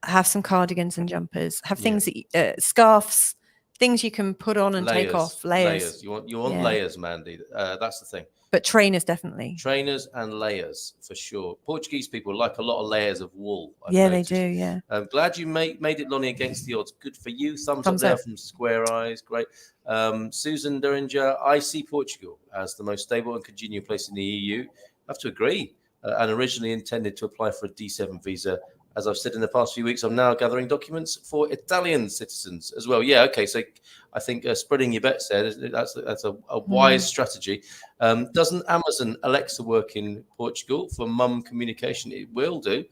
have some cardigans and jumpers, have Yeah. things that scarves, things you can put on and take off. Layers. You want layers, Mandy. That's the thing. But trainers, definitely. Trainers and layers for sure. Portuguese people like a lot of layers of wool. They do. Yeah. I'm glad you made it, Lonny, against the odds. Good for you. Thumbs up there from Square Eyes. Great. Susan Duringer, I see Portugal as the most stable and congenial place in the EU. I have to agree. And originally intended to apply for a D7 visa. As I've said in the past few weeks, I'm now gathering documents for Italian citizens as well. Yeah, okay. So I think spreading your bets there, that's a wise strategy. Doesn't Amazon Alexa work in Portugal for mum communication? It will do,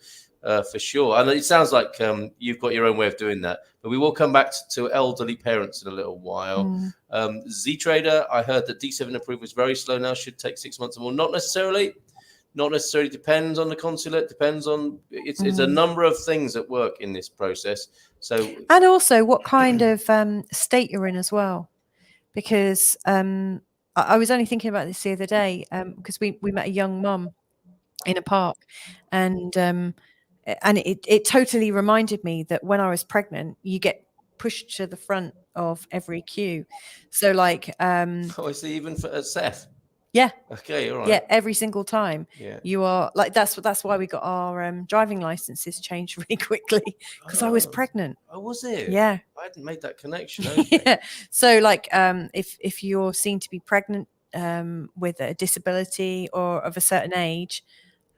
for sure. And it sounds like you've got your own way of doing that. But we will come back to elderly parents in a little while. Ztrader, I heard that D7 approval is very slow now, should take 6 months or more. Not necessarily, depends on the consulate, depends on, it's a number of things at work in this process. So, and also what kind of state you're in as well, because I was only thinking about this the other day, because we met a young mum in a park, and it totally reminded me that when I was pregnant, you get pushed to the front of every queue. So like I see, even for Seth. Yeah. Okay. All right. Yeah. Every single time. Yeah. You are like, that's why we got our driving licenses changed really quickly, because I was pregnant. Oh, was it? Yeah. I hadn't made that connection. Okay. Yeah. So like, if you're seen to be pregnant with a disability or of a certain age,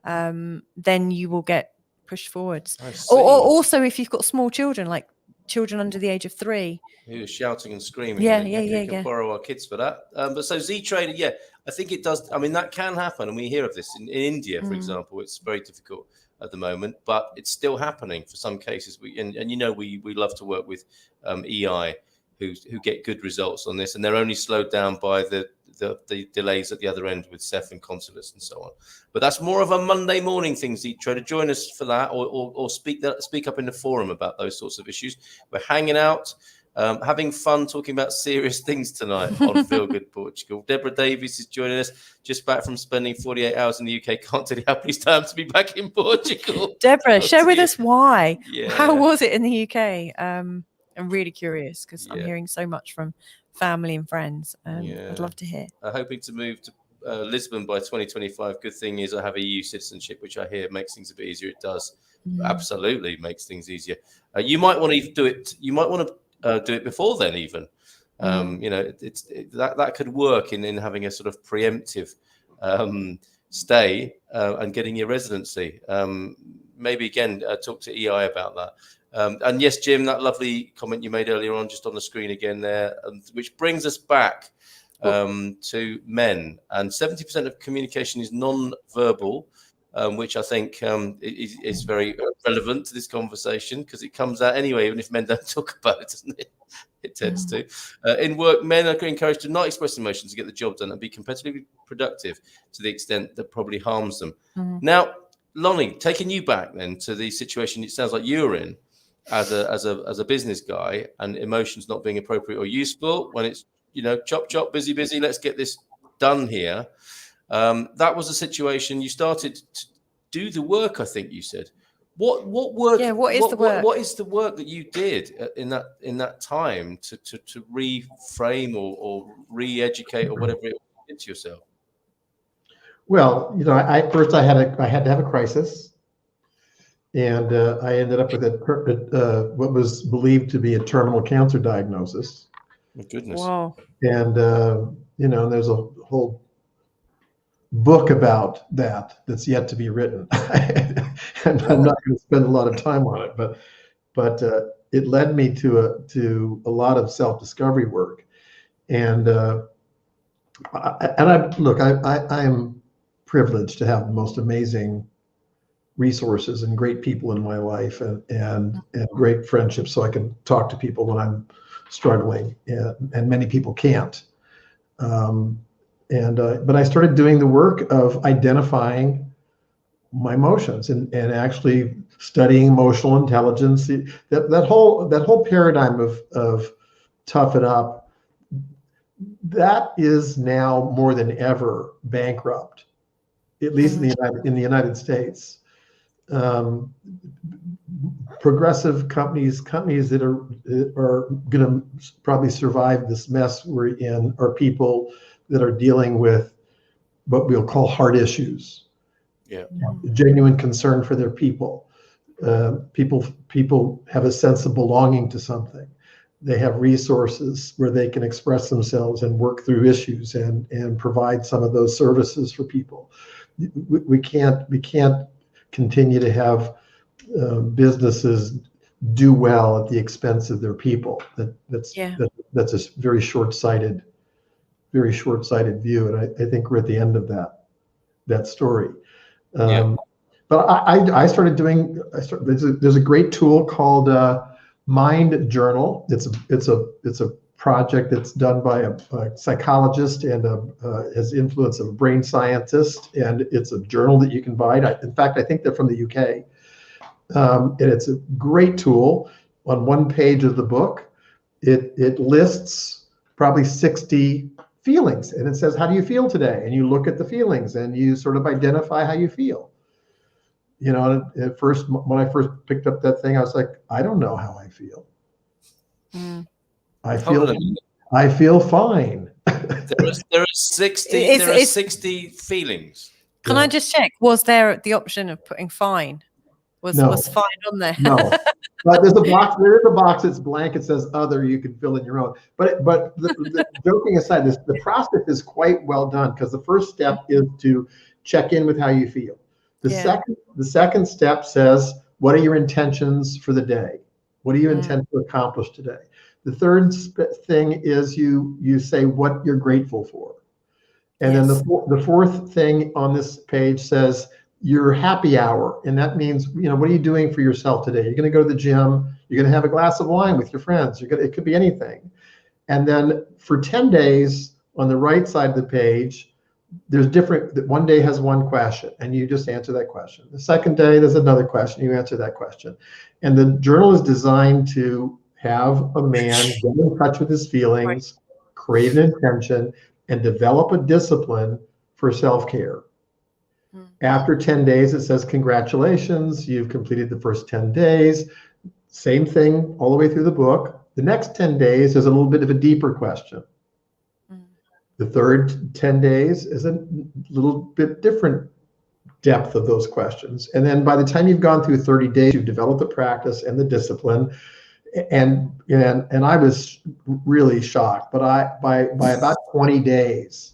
then you will get pushed forwards. Or also if you've got small children, like children under the age of 3. Who are shouting and screaming. Yeah. You can borrow our kids for that. But so Ztrader, yeah, I think it does. I mean, that can happen. And we hear of this in India, for example. It's very difficult at the moment, but it's still happening for some cases. We love to work with EI who get good results on this, and they're only slowed down by the delays at the other end with CEF and consulates and so on. But that's more of a Monday morning thing, Ztrader. Join us for that, or speak up in the forum about those sorts of issues. We're hanging out, having fun, talking about serious things tonight on Feelgood Portugal. Deborah Davies is joining us, just back from spending 48 hours in the UK. Can't tell you how pleased I am to be back in Portugal. Deborah, share with us why. Yeah. How was it in the UK? I'm really curious, because I'm hearing so much from family and friends. I'd love to hear. Hoping to move to Lisbon by 2025. Good thing is I have EU citizenship, which I hear makes things a bit easier. It does. Absolutely makes things easier. You might want to do it. You might want to do it before then, even. That could work in having a sort of preemptive stay and getting your residency. Maybe again talk to EI about that. And yes, Jim, that lovely comment you made earlier on, just on the screen again there, which brings us back to men. And 70% of communication is non-verbal, which I think is very relevant to this conversation, because it comes out anyway, even if men don't talk about it, doesn't it? It tends to. In work, men are encouraged to not express emotions to get the job done and be competitively productive to the extent that probably harms them. Now, Lonny, taking you back then to the situation it sounds like you were in as a business guy, and emotions not being appropriate or useful when it's, chop, busy, let's get this done here. That was a situation you started to do the work, I think you said. What work? Yeah, what is the work? What is the work that you did in that time to reframe or re-educate or whatever it did to yourself? Well, I had to have a crisis, and I ended up with what was believed to be a terminal cancer diagnosis. My goodness! Wow! And there's a whole book about that's yet to be written, and I'm not going to spend a lot of time on it. But it led me to a lot of self-discovery work, and I am privileged to have the most amazing resources and great people in my life, and great friendships, so I can talk to people when I'm struggling, and many people can't. But I started doing the work of identifying my emotions and actually studying emotional intelligence. That whole paradigm of tough it up, that is now more than ever bankrupt, at least in the United States. progressive companies that are going to probably survive this mess we're in, are people that are dealing with what we'll call hard issues. Yeah. Genuine concern for their people. People have a sense of belonging to something. They have resources where they can express themselves and work through issues and provide some of those services for people. We can't continue to have businesses do well at the expense of their people. That's a very short-sighted view, and I think we're at the end of that story. But I started doing. There's a great tool called Mind Journal. It's a project that's done by a psychologist and has influence of a brain scientist, and it's a journal that you can buy. In fact, I think they're from the UK, and it's a great tool. On one page of the book, it lists probably 60 feelings, and it says, how do you feel today? And you look at the feelings and you sort of identify how you feel. You know, at first, when I first picked up that thing, I was like, I don't know how I feel. I feel fine. There are 60 feelings. Can I just check? Was there the option of putting fine? Was fine on there? No. But there's a box. There is a box. It's blank. It says other. You can fill in your own. But the joking aside, the process is quite well done, because the first step is to check in with how you feel. The second step says, what are your intentions for the day? What do you intend to accomplish today? The third thing is you say what you're grateful for. And then the fourth thing on this page says your happy hour. And that means, what are you doing for yourself today? You're going to go to the gym. You're going to have a glass of wine with your friends. It could be anything. And then for 10 days on the right side of the page, there's one day has one question, and you just answer that question. The second day, there's another question. You answer that question. And the journal is designed to have a man get in touch with his feelings, create an intention, and develop a discipline for self-care. After 10 days, it says, congratulations, you've completed the first 10 days. Same thing all the way through the book. The next 10 days is a little bit of a deeper question. The third 10 days is a little bit different depth of those questions. And then by the time you've gone through 30 days, you've developed the practice and the discipline. And I was really shocked, but by about 20 days,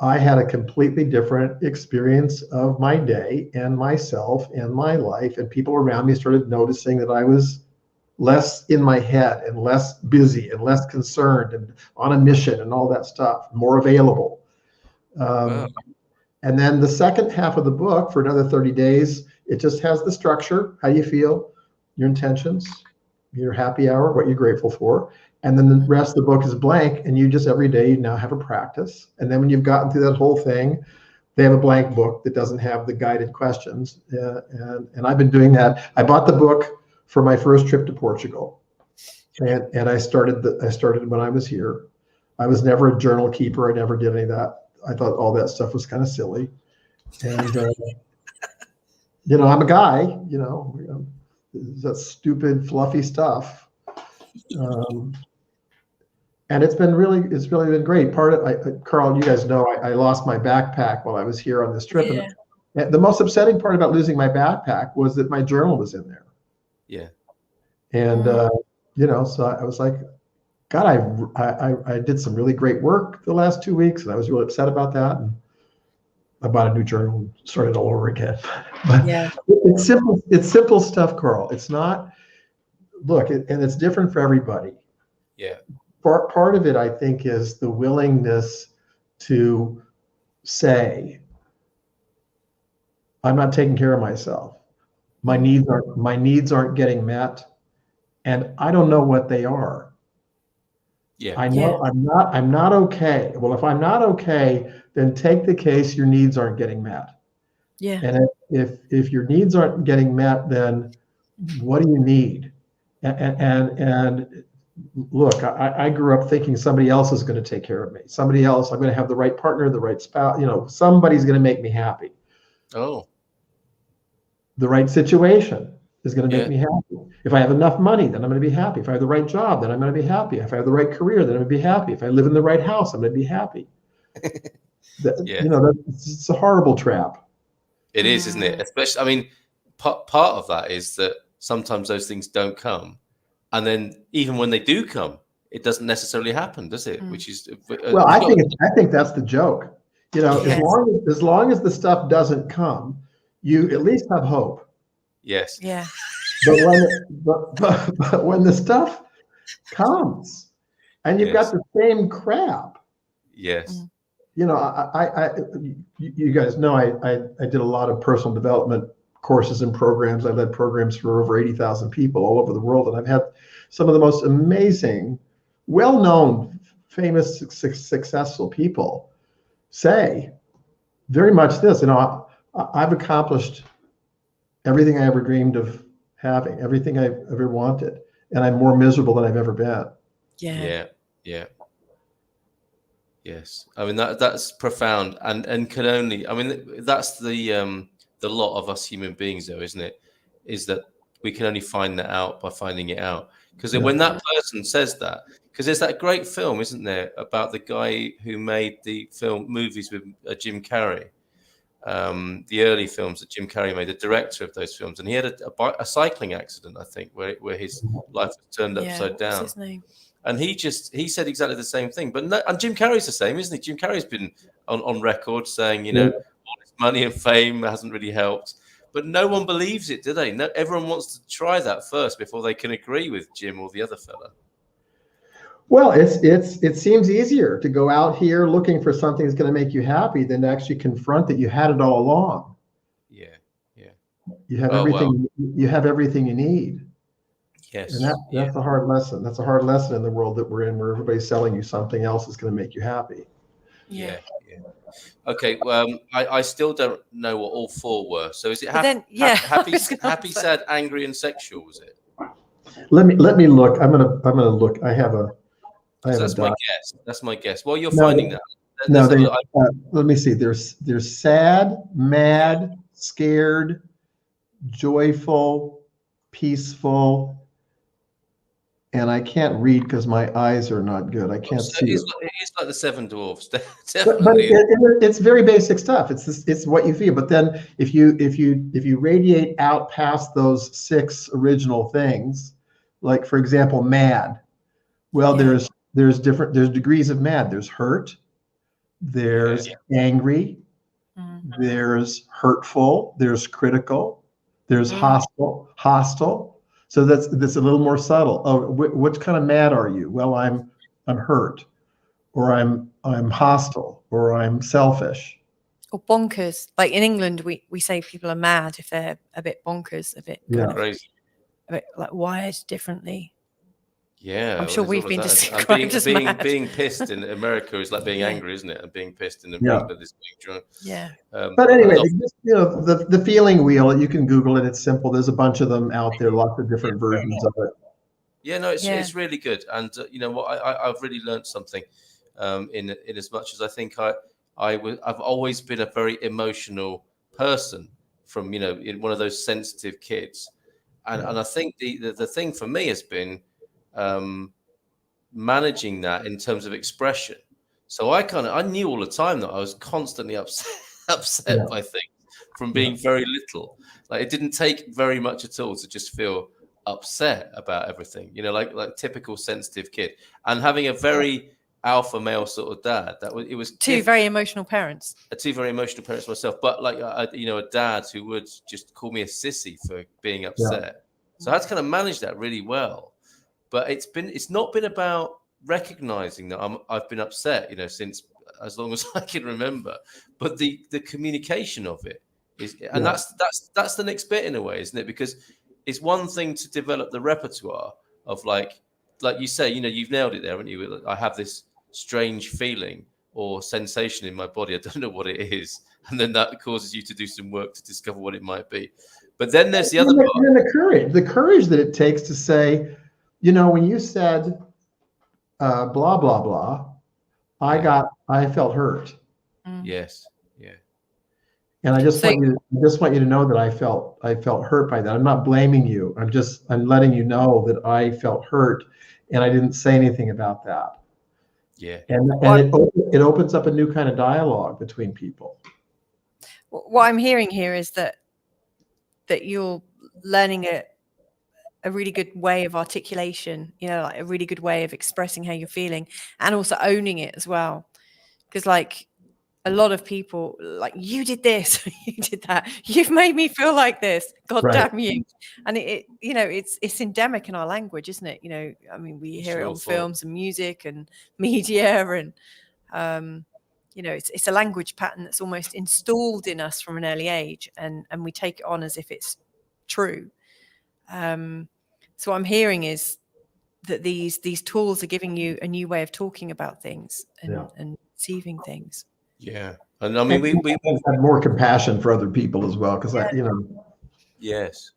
I had a completely different experience of my day and myself and my life. And people around me started noticing that I was less in my head and less busy and less concerned and on a mission and all that stuff, more available. And then the second half of the book, for another 30 days, it just has the structure, how you feel, your intentions, your happy hour, what you're grateful for. And then the rest of the book is blank, and you just every day you now have a practice. And then when you've gotten through that whole thing, they have a blank book that doesn't have the guided questions. And I've been doing that. I bought the book for my first trip to Portugal, and I started when I was here. I was never a journal keeper. I never did any of that. I thought all that stuff was kind of silly. And I'm a guy. That stupid fluffy stuff. And it's really been great. Carl, you guys know I lost my backpack while I was here on this trip. Yeah. And the most upsetting part about losing my backpack was that my journal was in there. Yeah. And so I was like, God, I did some really great work the last 2 weeks, and I was really upset about that. And I bought a new journal and started all over again. But it's simple. It's simple stuff, Carl. It's not. Look, and it's different for everybody. Yeah. Part of it, I think, is the willingness to say, I'm not taking care of myself. My needs aren't getting met, and I don't know what they are. Yeah. I know I'm not okay. Well, if I'm not okay, then take the case your needs aren't getting met. Yeah. And if your needs aren't getting met, then what do you need? And look, I grew up thinking somebody else is going to take care of me. Somebody else, I'm going to have the right partner, the right spouse. Somebody's going to make me happy. Oh. the right situation is going to make me happy. If I have enough money, then I'm going to be happy. If I have the right job, then I'm going to be happy. If I have the right career, then I'm going to be happy. If I live in the right house, I'm going to be happy. It's a horrible trap. It is, isn't it? Especially, I mean, part of that is that sometimes those things don't come, and then even when they do come, it doesn't necessarily happen, does it? Which is well, I think that's the joke. You know, as long as the stuff doesn't come, you at least have hope. Yes. Yeah. But when the stuff comes and you've got the same crap. Yes. You know, you guys know I did a lot of personal development courses and programs. I led programs for over 80,000 people all over the world, and I've had some of the most amazing, well-known, famous, successful people say very much this. You know, I've accomplished everything I ever dreamed of having, everything I've ever wanted, and I'm more miserable than I've ever been. Yeah. Yes, I mean that's profound, and can only, I mean, that's the lot of us human beings, though, isn't it? Is that we can only find that out by finding it out. Because when that person says that, because there's that great film, isn't there, about the guy who made the movies with Jim Carrey, the early films that Jim Carrey made, the director of those films, and he had a cycling accident, I think, where his life was turned upside down. What's his name? And he said exactly the same thing. But and Jim Carrey's the same, isn't he? Jim Carrey's been on record saying, you know, all this money and fame hasn't really helped. But no one believes it, do they? No, everyone wants to try that first before they can agree with Jim or the other fella. Well, it seems easier to go out here looking for something that's going to make you happy than to actually confront that you had it all along. Yeah. You have everything. Wow. You have everything you need. Yes. And that's a hard lesson. That's a hard lesson in the world that we're in, where everybody's selling you something else that's going to make you happy. Yeah. Okay. Well, I still don't know what all four were. So is it happy, sad, angry, and sexual? Was it? Let me look. I'm gonna look. That's my guess. That's my guess. Well, you're finding that. Let me see. There's sad, mad, scared, joyful, peaceful. And I can't read because my eyes are not good. I can't see. It is like the Seven Dwarfs. But it's very basic stuff. It's what you feel. But then if you radiate out past those 6 original things, like for example, mad. Well, there's degrees of mad. There's hurt. There's angry. There's hurtful. There's critical. There's hostile. So that's a little more subtle. Oh, what kind of mad are you? Well, I'm hurt, or I'm hostile, or I'm selfish. Or bonkers. Like in England, we say people are mad if they're a bit bonkers, a bit crazy, a bit like wired differently. Yeah, I'm sure we've been described as mad. Being pissed in America is like being angry, isn't it? And being pissed in England is being drunk. Yeah. But anyway, the feeling wheel, you can Google it. It's simple. There's a bunch of them out there, lots of different versions of it. Yeah, no, it's really good. And you know what, I've really learned something in as much as I think I've always been a very emotional person from, in one of those sensitive kids. And I think the thing for me has been managing that in terms of expression. So I knew all the time that I was constantly upset by things from being very little. Like it didn't take very much at all to just feel upset about everything, like typical sensitive kid, and having a very alpha male sort of dad. It was two very emotional parents. Two very emotional parents myself, but like a dad who would just call me a sissy for being upset. Yeah. So I had to kind of manage that really well. But it's not been about recognizing that I've been upset, since as long as I can remember. But the communication of it is, and that's the next bit in a way, isn't it? Because it's one thing to develop the repertoire of like you say, you've nailed it there, haven't you? I have this strange feeling or sensation in my body. I don't know what it is, and then that causes you to do some work to discover what it might be. But then there's the other part. And the courage that it takes to say, when you said blah blah blah, I felt hurt. Yes, yeah. And I just want you to know that I felt hurt by that. I'm not blaming you. I'm letting you know that I felt hurt, and I didn't say anything about that. Yeah. And it opens up a new kind of dialogue between people. What I'm hearing here is that you're learning a really good way of articulation, like a really good way of expressing how you're feeling, and also owning it as well. Because like a lot of people, like, you did this, you did that, you've made me feel like this, God damn you. And it's endemic in our language, isn't it? I mean, we hear it on films and music and media, and it's a language pattern that's almost installed in us from an early age, and we take it on as if it's true. So what I'm hearing is that these tools are giving you a new way of talking about things and receiving things. Yeah, and I mean, we have more compassion for other people as well, because yes,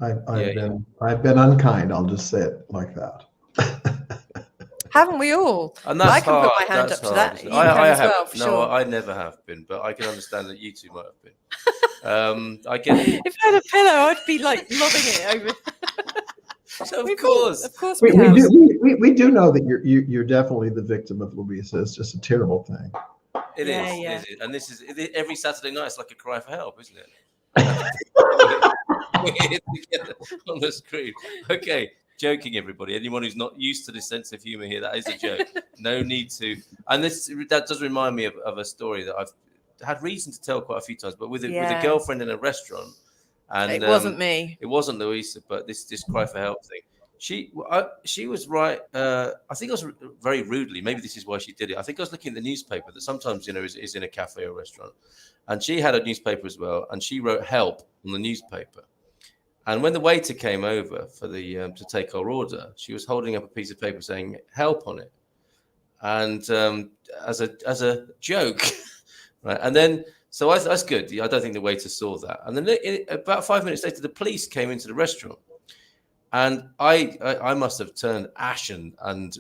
I've been unkind. I'll just say it like that. Haven't we all? And that's I can hard. put my hand That's up hard. to that. I have. Well, for no, sure. I never have been, but I can understand that you two might have been. I get it. If I had a pillow, I'd be like lobbing it over. So of course, we do know that you're definitely the victim of Louisa. It's just a terrible thing. It is. And this is every Saturday night. It's like a cry for help, isn't it? We're here together on the screen. Okay, joking, everybody. Anyone who's not used to this sense of humor here, that is a joke. No need to. And that does remind me of a story that I've had reason to tell quite a few times, but with a girlfriend in a restaurant. And it wasn't me. It wasn't Louisa, but this cry for help thing. She was right. I think I was very rudely. Maybe this is why she did it. I think I was looking at the newspaper that sometimes is in a cafe or restaurant, and she had a newspaper as well, and she wrote "help" on the newspaper. And when the waiter came over for to take our order, she was holding up a piece of paper saying "help" on it, and as a joke, right? And then. So that's good. I don't think the waiter saw that. And then about 5 minutes later, the police came into the restaurant, and I must have turned ashen, and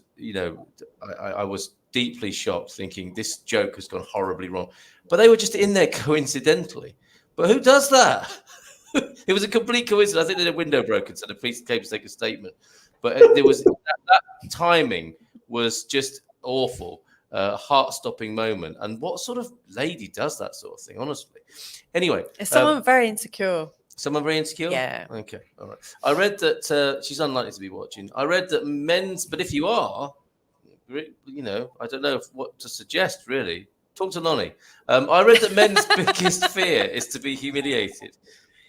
I was deeply shocked, thinking this joke has gone horribly wrong. But they were just in there coincidentally. But who does that? It was a complete coincidence. I think they had a window broken, so the police came to take a statement. But there was that timing was just awful. Heart-stopping moment. And what sort of lady does that sort of thing, honestly? Anyway. Is someone very insecure? Someone very insecure? Yeah. Okay, all right. I read that she's unlikely to be watching. I read that but if you are, I don't know what to suggest, really. Talk to Lonny. I read that men's biggest fear is to be humiliated.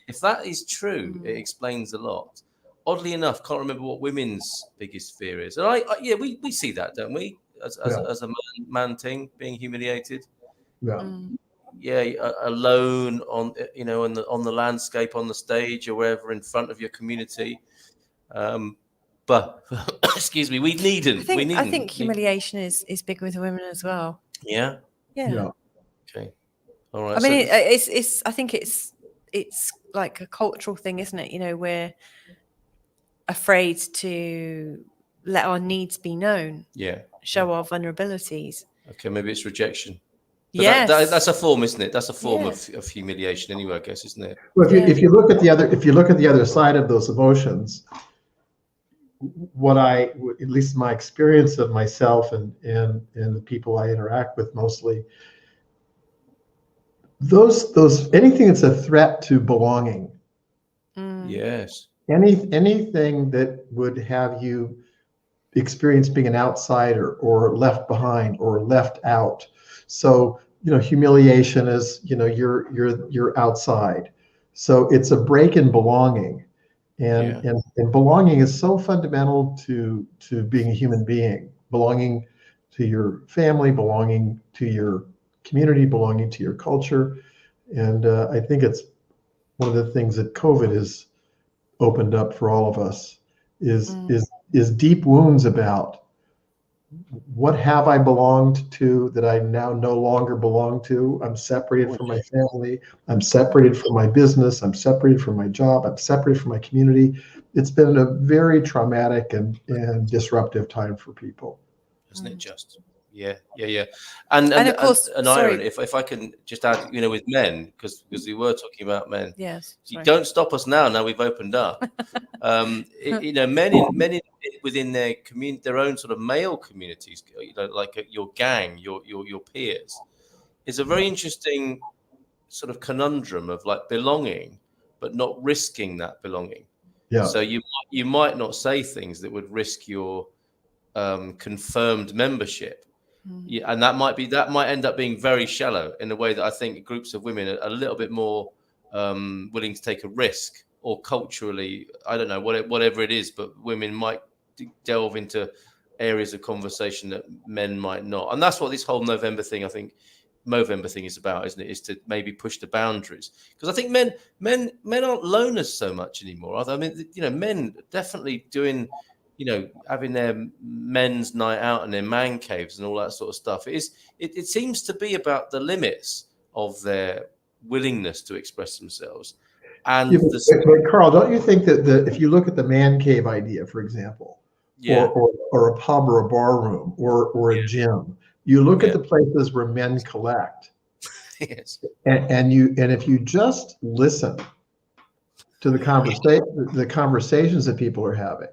If that is true, it explains a lot. Oddly enough, can't remember what women's biggest fear is. And we see that, don't we? As a man thing, being humiliated. Alone on on the landscape, on the stage, or wherever in front of your community. But excuse me, we needn't. I think humiliation is big with women as well. Yeah. Okay. All right. I mean, it's. I think it's like a cultural thing, isn't it? We're afraid to let our needs be known. Yeah. Show our vulnerabilities. Okay, maybe it's rejection. But yes, that's a form, isn't it? That's a form of humiliation, anyway, I guess, isn't it? Well, if you look at the other side of those emotions, at least my experience of myself and the people I interact with mostly, those anything that's a threat to belonging. Yes. Anything that would have you experience being an outsider or left behind or left out. So, humiliation is, you're outside. So it's a break in belonging. And belonging is so fundamental to being a human being, belonging to your family, belonging to your community, belonging to your culture. And I think it's one of the things that COVID has opened up for all of us is deep wounds about what have I belonged to that I now no longer belong to. I'm separated from my family. I'm separated from my business. I'm separated from my job. I'm separated from my community. It's been a very traumatic and disruptive time for people. Isn't it just? Yeah. And of course, and sorry. Iron, if I can just add, with men, because we were talking about men. Yes. You don't stop us now. Now we've opened up. Men within their community, their own sort of male communities, like your gang, your peers, is a very interesting sort of conundrum of like belonging, but not risking that belonging. Yeah. So you might not say things that would risk your confirmed membership. Yeah, and that might end up being very shallow in a way that I think groups of women are a little bit more willing to take a risk, or culturally, I don't know, whatever it is, but women might delve into areas of conversation that men might not. And that's what this whole Movember thing is about, isn't it? Is to maybe push the boundaries, because I think men aren't loners so much anymore. I mean, men definitely doing, having their men's night out and their man caves and all that sort of stuff. It seems to be about the limits of their willingness to express themselves. And Carl, don't you think that if you look at the man cave idea, for example, or a pub or a bar room or a gym, you look at the places where men collect, yes, and if you just listen to the conversations that people are having,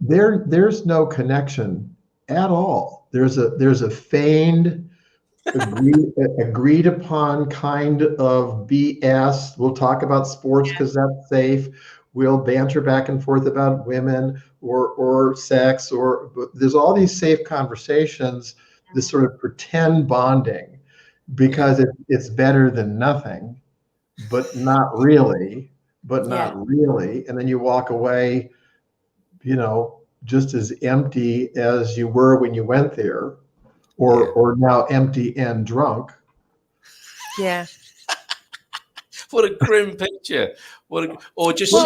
there's no connection at all. There's a feigned, agreed upon kind of BS. We'll talk about sports because that's safe. We'll banter back and forth about women or sex, but there's all these safe conversations, this sort of pretend bonding, because it's better than nothing, but not really. And then you walk away, just as empty as you were when you went there, or now empty and drunk. Yeah. What a grim picture. Shout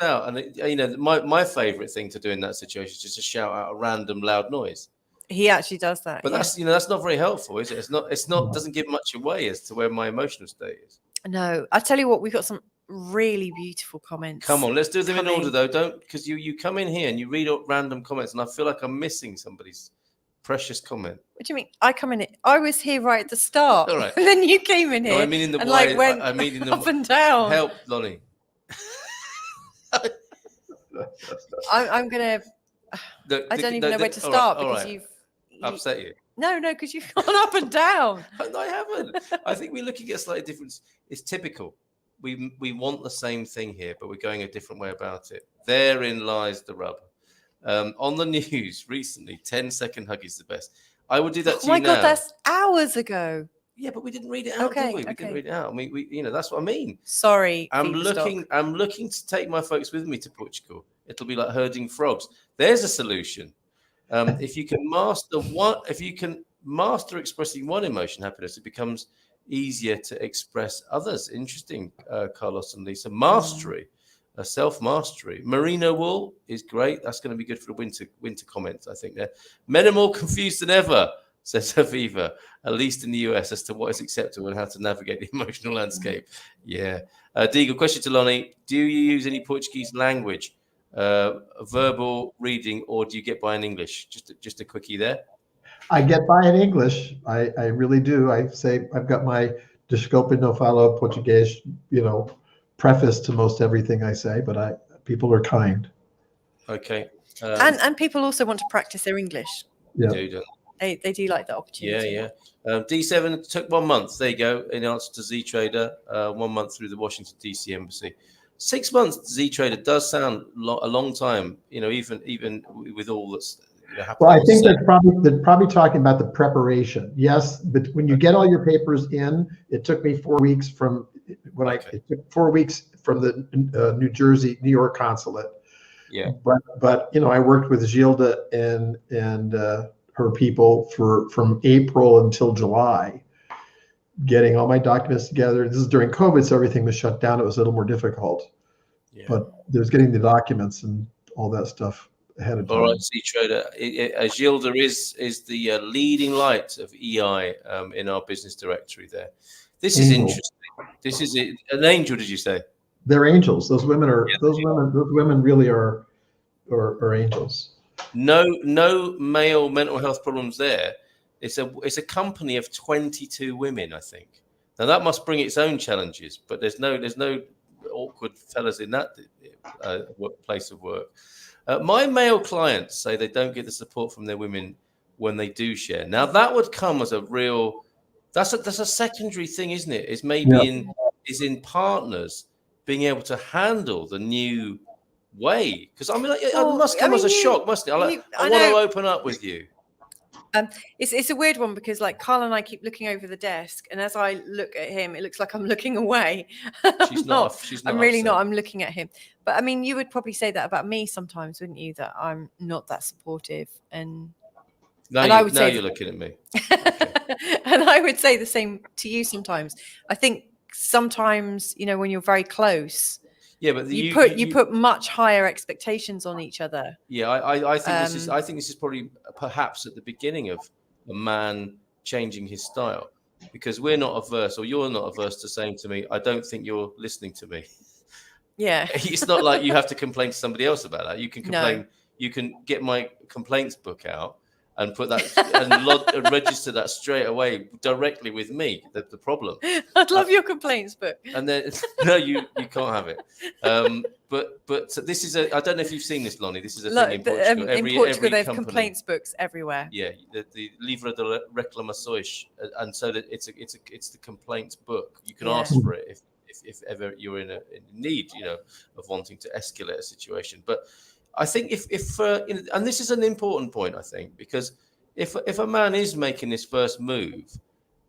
out. And my favorite thing to do in that situation is just to shout out a random loud noise. He actually does that. But that's not very helpful, is it? It's not doesn't give much away as to where my emotional state is. No, I tell you what, we've got some really beautiful comments. Come on, let's do them in order though. Don't, because you come in here and you read up random comments and I feel like I'm missing somebody's precious comment. What do you mean? I come in it. I was here right at the start. All right. And then you came in here. No, I mean in the and way. went I mean in the up and down. Help, Lonny. I'm gonna. I don't even know where to start because you've upset you. No, because you've gone up and down. No, I haven't. I think we're looking at slightly different. It's typical. We want the same thing here, but we're going a different way about it. Therein lies the rub. On the news recently, 10-second hug is the best. I would do that to you now. Oh my God, that's hours ago. Yeah, but we didn't read it out, did we? We didn't read it out. We that's what I mean. Sorry. I'm looking to take my folks with me to Portugal. It'll be like herding frogs. There's a solution. If you can master expressing one emotion, happiness, it becomes easier to express others. Interesting, Carlos and Lisa. Mastery, self-mastery. Merino wool is great. That's going to be good for the winter comments, I think. There, men are more confused than ever, says Aviva, at least in the US, as to what is acceptable and how to navigate the emotional landscape. Yeah. Deagle, question to Lonny. Do you use any Portuguese language, verbal reading, or do you get by in English? Just a quickie there. I get by in English. I really do. I say I've got my Desculpe no falo Português, preface to most everything I say, but people are kind. Okay. And people also want to practice their English. Yeah. They do like the opportunity. Yeah. D7 took 1 month. There you go. In answer to Ztrader, 1 month through the Washington DC embassy. 6 months. Ztrader does sound a long time. Even with all that's. Well, I think they're probably talking about the preparation. Yes, but when you get all your papers in, it took me 4 weeks from it took 4 weeks from the New York consulate. Yeah. But I worked with Gilda and her people from April until July, getting all my documents together. This is during COVID, so everything was shut down. It was a little more difficult. Yeah. But there's getting the documents and all that stuff ahead of time. All right, Ztrader. Gilda is the leading light of EI in our business directory there. This is interesting. This is an angel, did you say? They're angels. Those women are those women really are angels. no male mental health problems there. It's a company of 22 women, I think. Now that must bring its own challenges, but there's no awkward fellas in that place of work. My male clients say they don't get the support from their women when they do share. Now that would come as a real, that's a secondary thing, isn't it? Is maybe in partners being able to handle the new way. Because I mean, it must come as a shock, mustn't it? I want to open up with you. It's a weird one because like Carl and I keep looking over the desk, and as I look at him, it looks like I'm looking away. She's not. I'm really not. I'm looking at him. But I mean, you would probably say that about me sometimes, wouldn't you? That I'm not that supportive, and I would say you're looking at me. Okay. And I would say the same to you sometimes. I think sometimes, you know, when you're very close. Yeah, but you put much higher expectations on each other. Yeah, I think this is probably perhaps at the beginning of a man changing his style, because we're not averse, or you're not averse to saying to me, I don't think you're listening to me. Yeah. It's not like you have to complain to somebody else about that. You can complain. No. You can get my complaints book out and put that and register that straight away directly with me. The problem. I'd love your complaints book. And then no, you can't have it. But this is I don't know if you've seen this, Lonny. This is a thing in Portugal. In Portugal, they have complaints books everywhere. Yeah, the Livro de Reclamações, and so that it's the complaints book. You can ask for it if ever you're in need, you know, of wanting to escalate a situation. But I think if and this is an important point, I think, because if a man is making this first move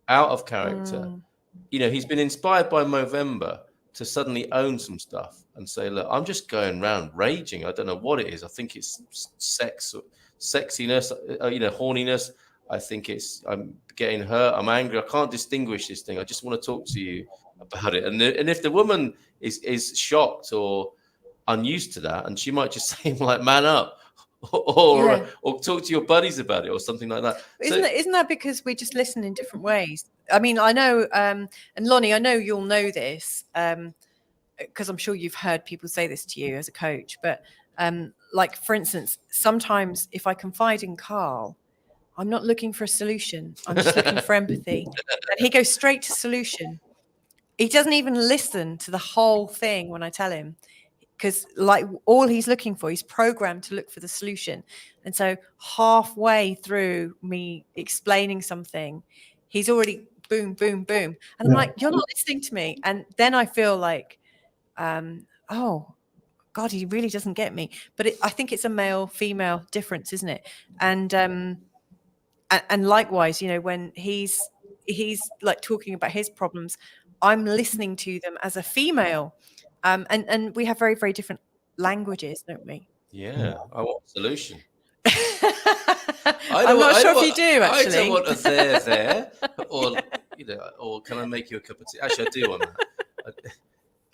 out of character, you know, he's been inspired by Movember to suddenly own some stuff and say, look, I'm just going around raging. I don't know what it is. I think it's sexiness, you know, horniness. I think I'm getting hurt. I'm angry. I can't distinguish this thing. I just want to talk to you about it. And if the woman is shocked or unused to that, and she might just say, like, man up, or talk to your buddies about it or something like that. Isn't that because we just listen in different ways? I mean, I know, and Lonny, I know you'll know this, because I'm sure you've heard people say this to you as a coach, but like, for instance, sometimes if I confide in Carl, I'm not looking for a solution. I'm just looking for empathy. And he goes straight to solution. He doesn't even listen to the whole thing when I tell him, because like all he's looking for, he's programmed to look for the solution. And so halfway through me explaining something, he's already boom, boom, boom. And I'm like, you're not listening to me. And then I feel like, oh, God, he really doesn't get me. But I think it's a male-female difference, isn't it? And likewise, you know, when he's like talking about his problems, I'm listening to them as a female. And we have very, very different languages, don't we? Yeah, I want a solution. I'm not sure if you do, actually. I don't want a there, or, you know, or can I make you a cup of tea? Actually, I do want that.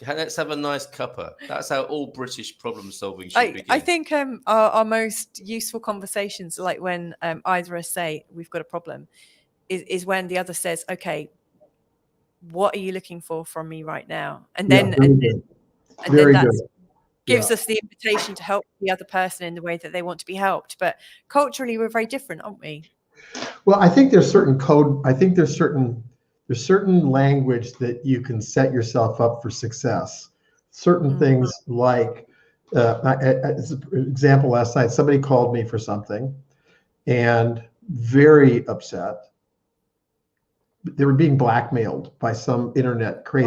Let's have a nice cuppa. That's how all British problem solving should begin. I think our most useful conversations, like when either of us say we've got a problem, is when the other says, okay, what are you looking for from me right now? And then that gives us the invitation to help the other person in the way that they want to be helped. But culturally, we're very different, aren't we? Well, I think there's certain code. I think there's certain language that you can set yourself up for success. Certain things, like as an example, last night somebody called me for something, and very upset. They were being blackmailed by some internet thing.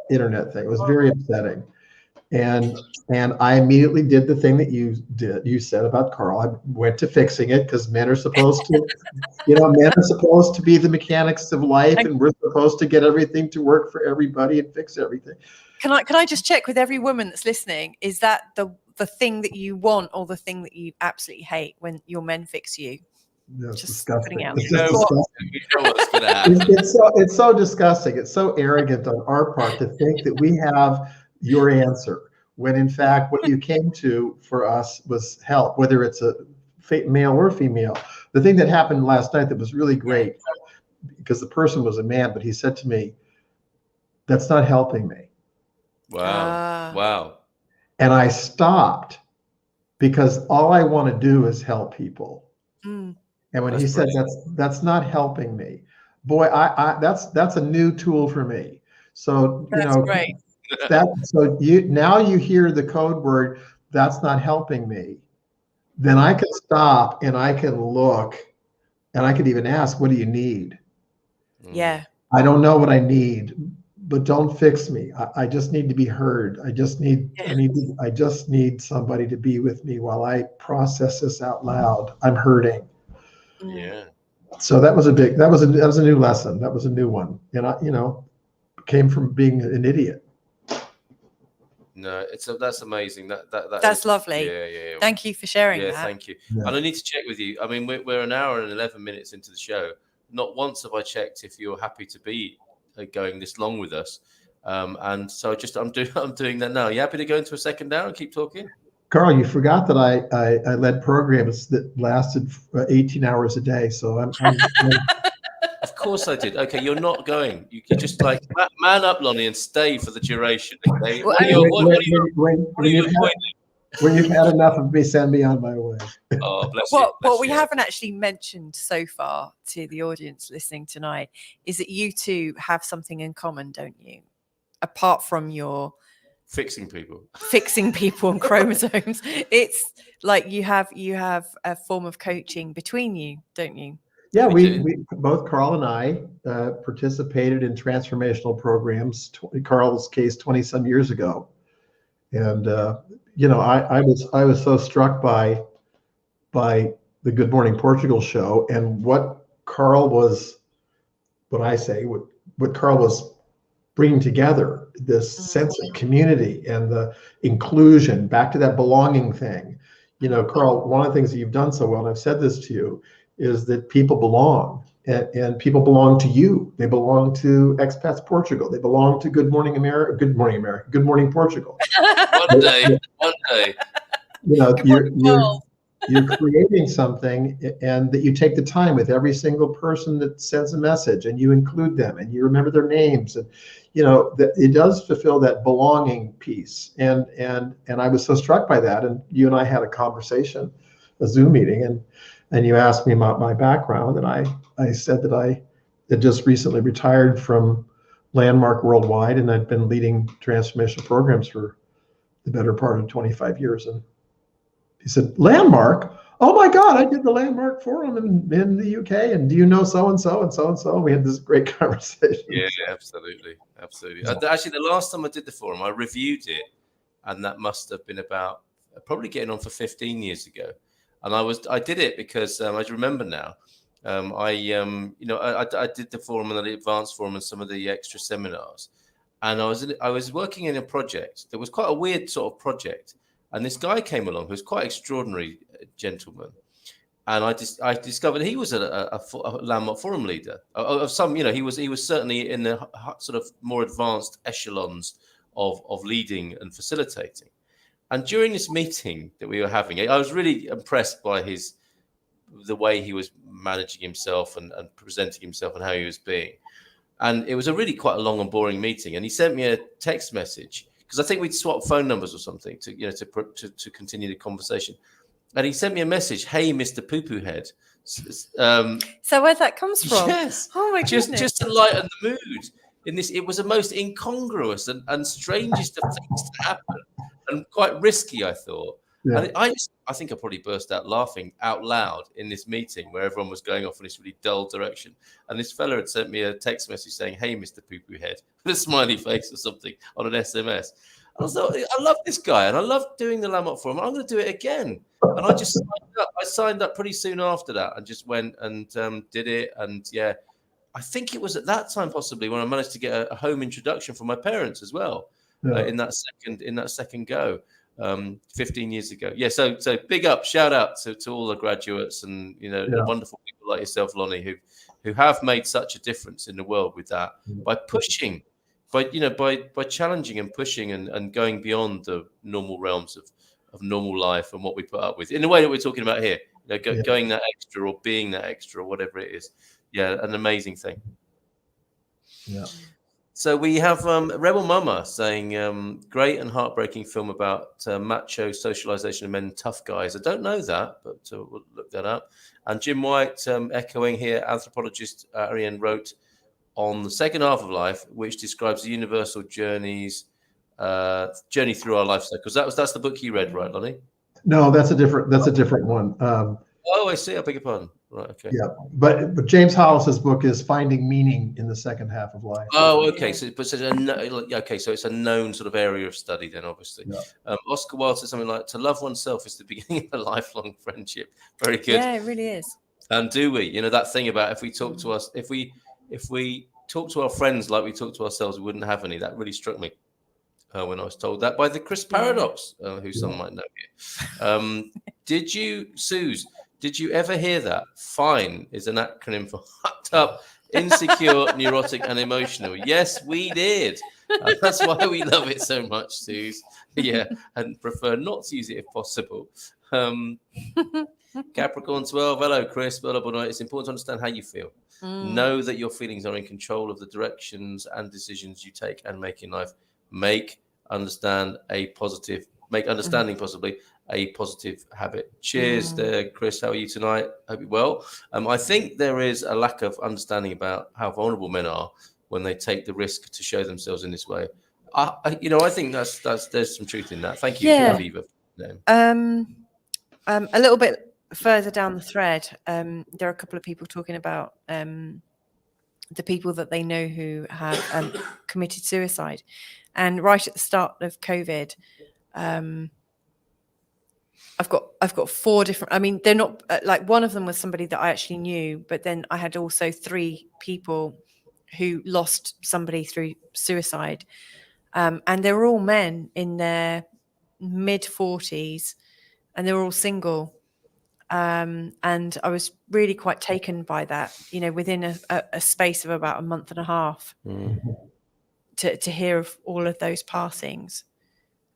It was very upsetting. And I immediately did the thing that you said about Carl. I went to fixing it, because men are supposed to, men are supposed to be the mechanics of life, and we're supposed to get everything to work for everybody and fix everything. Can I just check with every woman that's listening, is that the thing that you want, or the thing that you absolutely hate when your men fix you? That's just disgusting. Out. It's so disgusting. It's so arrogant on our part to think that we have your answer, when in fact what you came to for us was help, whether it's a male or female. The thing that happened last night that was really great, because the person was a man, but he said to me, "That's not helping me." Wow. Wow. And I stopped, because all I want to do is help people. Mm. And when That's he said brilliant. that's not helping me, boy, that's a new tool for me. So That's great. now you hear the code word, that's not helping me. Then I can stop and I can look and I could even ask, what do you need? Yeah. I don't know what I need, but don't fix me. I just need to be heard. I just need somebody to be with me while I process this out loud. I'm hurting. Yeah. So that was a new lesson. That was a new one. And came from being an idiot. No, that's amazing. That's lovely. Yeah. Thank you for sharing that. Thank you. Yeah. And I need to check with you. I mean, we're an hour and 11 minutes into the show. Not once have I checked if you're happy to be going this long with us. And so I'm doing that now. Are you happy to go into a second hour and keep talking? Carl, you forgot that I led programs that lasted 18 hours a day. So I'm Of course I did. Okay, you're not going. You just like man up, Lonny, and stay for the duration. Okay. Well, when you've had enough of me, send me on my way. Oh, bless you. What we haven't actually mentioned so far to the audience listening tonight is that you two have something in common, don't you? Apart from your fixing people and chromosomes, it's like you have a form of coaching between you, don't you? Yeah, we both, Carl and I, participated in transformational programs. Carl's case 20 some years ago, and I was so struck by the Good Morning Portugal show and what Carl was bringing together, this sense of community and the inclusion, back to that belonging thing. Carl, one of the things that you've done so well, and I've said this to you, is that people belong, and people belong to you. They belong to Expats Portugal. They belong to Good Morning America, Good Morning Portugal. One day. You're creating something, and that you take the time with every single person that sends a message, and you include them, and you remember their names, and that it does fulfill that belonging piece. And I was so struck by that. And you and I had a conversation, a Zoom meeting, and you asked me about my background, and I said that I had just recently retired from Landmark Worldwide, and I'd been leading transformational programs for the better part of 25 years. And he said, Landmark? Oh my God, I did the Landmark Forum in the UK. And do you know so-and-so and so-and-so? We had this great conversation. Yeah, absolutely. Actually, the last time I did the forum, I reviewed it. And that must have been about probably getting on for 15 years ago. And I did it because I remember now, I did the forum and the advanced forum and some of the extra seminars. And I was working in a project that was quite a weird sort of project. And this guy came along who was quite extraordinary gentleman. And I discovered he was a Landmark Forum leader of some, he was certainly in the sort of more advanced echelons of leading and facilitating. And during this meeting that we were having, I was really impressed by the way he was managing himself and presenting himself and how he was being. And it was really quite a long and boring meeting. And he sent me a text message, because I think we'd swapped phone numbers or something to continue the conversation. And he sent me a message, "Hey, Mr. Poo Poo Head." So where that comes from? Yes. Oh my goodness. Just to lighten the mood. It was the most incongruous and strangest of things to happen, and quite risky, I thought. Yeah. And I think I probably burst out laughing out loud in this meeting where everyone was going off in this really dull direction. And this fella had sent me a text message saying, "Hey, Mr. Poo Poo Head," with a smiley face or something on an SMS. And I thought, I love this guy, and I love doing the Landmark Forum. I'm going to do it again. And I just signed up pretty soon after that, and just went and did it. And yeah, I think it was at that time possibly when I managed to get a home introduction from my parents as well. Yeah. In that second go. 15 years ago. Yeah, so big up, shout out to all the graduates and the wonderful people like yourself, Lonny, who have made such a difference in the world with that by pushing, by challenging and pushing and going beyond the normal realms of normal life and what we put up with in the way that we're talking about here. Going that extra or being that extra or whatever it is. Yeah, an amazing thing. Yeah. So we have Rebel Mama saying, great and heartbreaking film about macho socialization of men, tough guys. I don't know that, but we'll look that up. And Jim White echoing here, anthropologist Ariane wrote on the second half of life, which describes the universal journey through our life cycles. That's the book you read, right, Lonnie? No, that's a different one. Oh, I see. I beg your pardon. Right. Okay. Yeah, but James Hollis's book is Finding Meaning in the Second Half of Life. Oh, okay. So it's a known sort of area of study then, obviously. Yeah. Oscar Wilde says something like, "To love oneself is the beginning of a lifelong friendship." Very good. Yeah, it really is. And do we? You know that thing about if we talk to us, if we talk to our friends like we talk to ourselves, we wouldn't have any. That really struck me when I was told that by the Chris Paradox, who some might know here. Did you, Suze? Did you ever hear that? FINE is an acronym for fucked up, insecure, neurotic, and emotional. Yes, we did. That's why we love it so much, Suze. Yeah, and prefer not to use it if possible. Capricorn 12. Hello, Chris. It's important to understand how you feel. Know that your feelings are in control of the directions and decisions you take and make in life. Make understanding possibly a positive habit. Cheers there, Chris. How are you tonight? Hope you're well. I think there is a lack of understanding about how vulnerable men are when they take the risk to show themselves in this way. I think there's some truth in that. Thank you, Aviva. A little bit further down the thread, there are a couple of people talking about the people that they know who have committed suicide. And right at the start of COVID, I've got 4 different. I mean, they're not like one of them was somebody that I actually knew, but then I had also 3 people who lost somebody through suicide, and they were all men in their mid-40s, and they were all single. And I was really quite taken by that. You know, within a space of about a month and a half, to hear of all of those passings.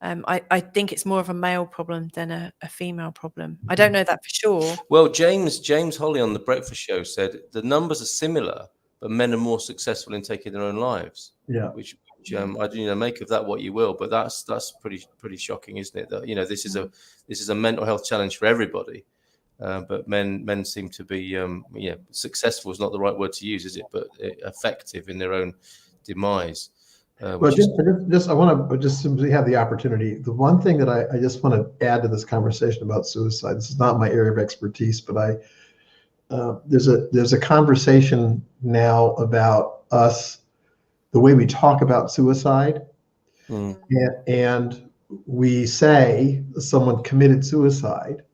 I think it's more of a male problem than a female problem. I don't know that for sure. Well, James Holly on the Breakfast Show said the numbers are similar, but men are more successful in taking their own lives. Yeah. Which I do make of that what you will, but that's pretty shocking, isn't it? That this is a mental health challenge for everybody, but men seem to be successful is not the right word to use, is it? But effective in their own demise. I want to just simply have the opportunity. The one thing that I just want to add to this conversation about suicide, this is not my area of expertise, but there's a conversation now about us, the way we talk about suicide, and we say someone committed suicide,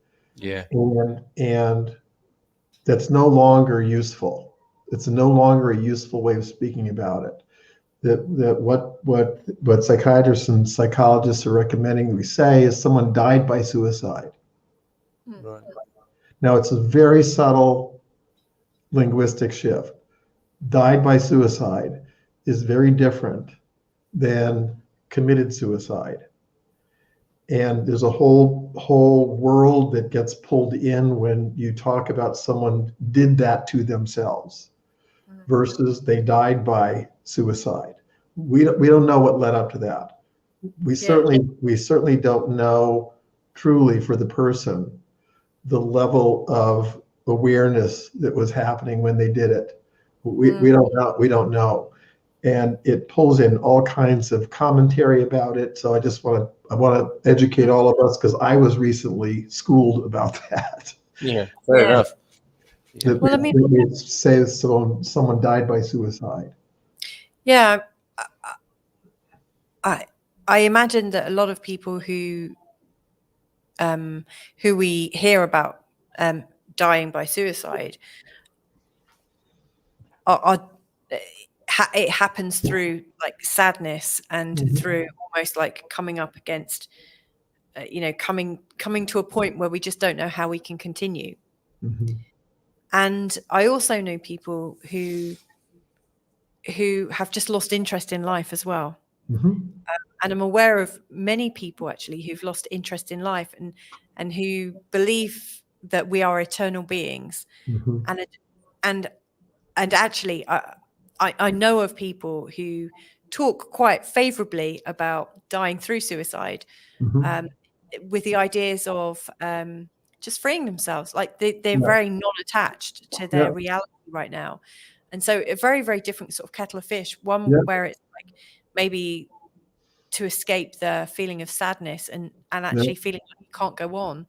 and that's no longer useful. It's no longer a useful way of speaking about it. That what psychiatrists and psychologists are recommending we say is someone died by suicide. Right. Now it's a very subtle linguistic shift. Died by suicide is very different than committed suicide. And there's a whole world that gets pulled in when you talk about someone did that to themselves versus they died by suicide. We don't know what led up to that. We certainly don't know truly for the person the level of awareness that was happening when they did it. We don't know. And it pulls in all kinds of commentary about it. So I want to educate all of us, because I was recently schooled about that. Yeah, fair enough. Well, it says someone died by suicide. Yeah, I imagine that a lot of people who we hear about dying by suicide it happens through like sadness and through almost like coming up against, coming to a point where we just don't know how we can continue. And I also know people who have just lost interest in life as well. And I'm aware of many people actually who've lost interest in life and who believe that we are eternal beings. And actually I know of people who talk quite favorably about dying through suicide, with the ideas of just freeing themselves. Like they're very non-attached to their reality right now. And so a very, very different sort of kettle of fish, one where it's like maybe to escape the feeling of sadness and actually feeling like you can't go on,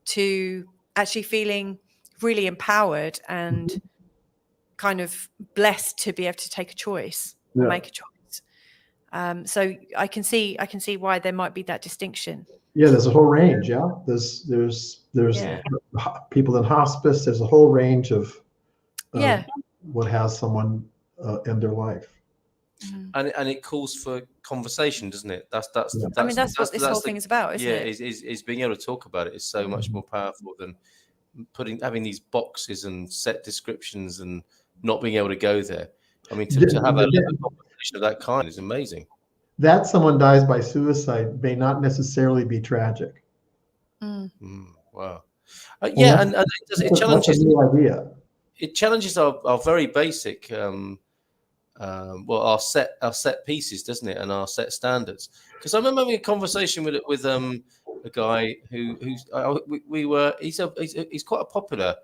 to actually feeling really empowered and kind of blessed to be able to take a choice or make a choice. So I can see why there might be that distinction. Yeah, there's a whole range. Yeah, there's people in hospice. There's a whole range of what has someone end their life. And it calls for conversation, doesn't it? That's what this whole thing is about, isn't it? Is being able to talk about it is so much more powerful than having these boxes and set descriptions and not being able to go there. I mean, to have a conversation of that kind is amazing. That someone dies by suicide may not necessarily be tragic. Wow. And it challenges. It challenges our very basic. Our set pieces, doesn't it, and our set standards? Because I remember having a conversation with a guy he's quite a popular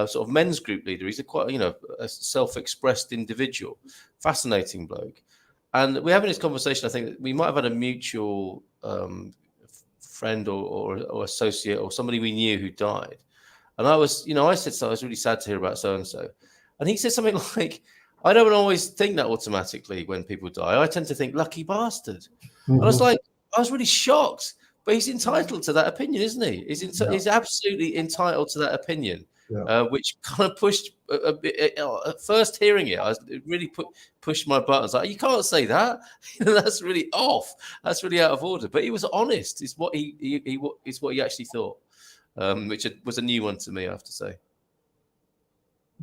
sort of men's group leader. He's a self-expressed individual, fascinating bloke. And we're having this conversation. I think that we might have had a mutual friend or associate or somebody we knew who died. And I said, so I was really sad to hear about so and so, and he said something like, I don't always think that automatically when people die. I tend to think, lucky bastard. And I was really shocked. But he's entitled to that opinion, isn't he? He's absolutely entitled to that opinion, which kind of pushed a bit. At first hearing it, it really pushed my buttons. Like, you can't say that. That's really off. That's really out of order. But he was honest. Is what he actually thought, which was a new one to me, I have to say.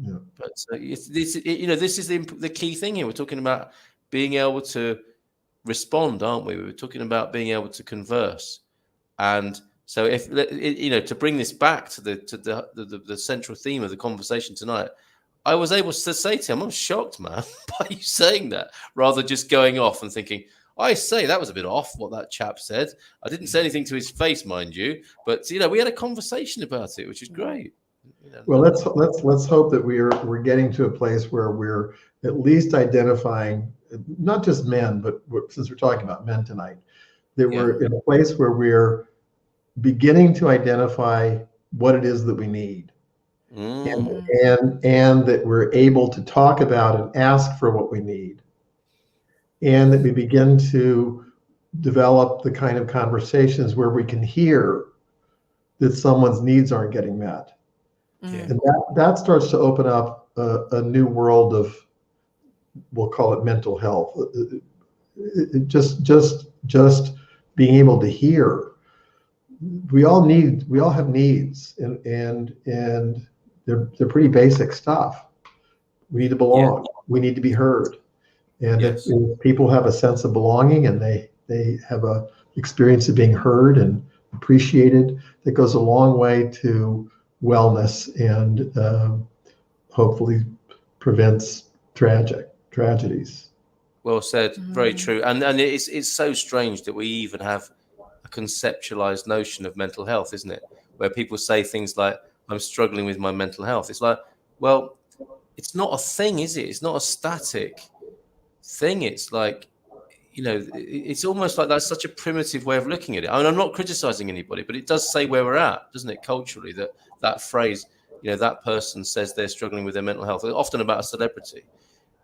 Yeah. But this is the key thing here. We're talking about being able to respond, aren't we? We're talking about being able to converse, and so if to bring this back to the central theme of the conversation tonight, I was able to say to him, "I'm shocked, man, by you saying that," rather just going off and thinking, "I say that was a bit off what that chap said." I didn't say anything to his face, mind you, but we had a conversation about it, which is great. Well, let's hope that we're getting to a place where we're at least identifying not just men, but since we're talking about men tonight, that we're in a place where we're beginning to identify what it is that we need, and that we're able to talk about and ask for what we need, and that we begin to develop the kind of conversations where we can hear that someone's needs aren't getting met. And that starts to open up a new world of, we'll call it mental health. Just being able to hear. We all have needs, and they're pretty basic stuff. We need to belong. We need to be heard. And if people have a sense of belonging and they have a experience of being heard and appreciated, that goes a long way to wellness and hopefully prevents tragedies. Well said. Very true. And it's so strange that we even have a conceptualized notion of mental health, isn't it? Where people say things like, I'm struggling with my mental health. It's like, well, it's not a thing, is it? It's not a static thing. It's like, it's almost like that's such a primitive way of looking at it. I mean, I'm not criticizing anybody, but it does say where we're at, doesn't it, culturally, that phrase, that person says they're struggling with their mental health, often about a celebrity.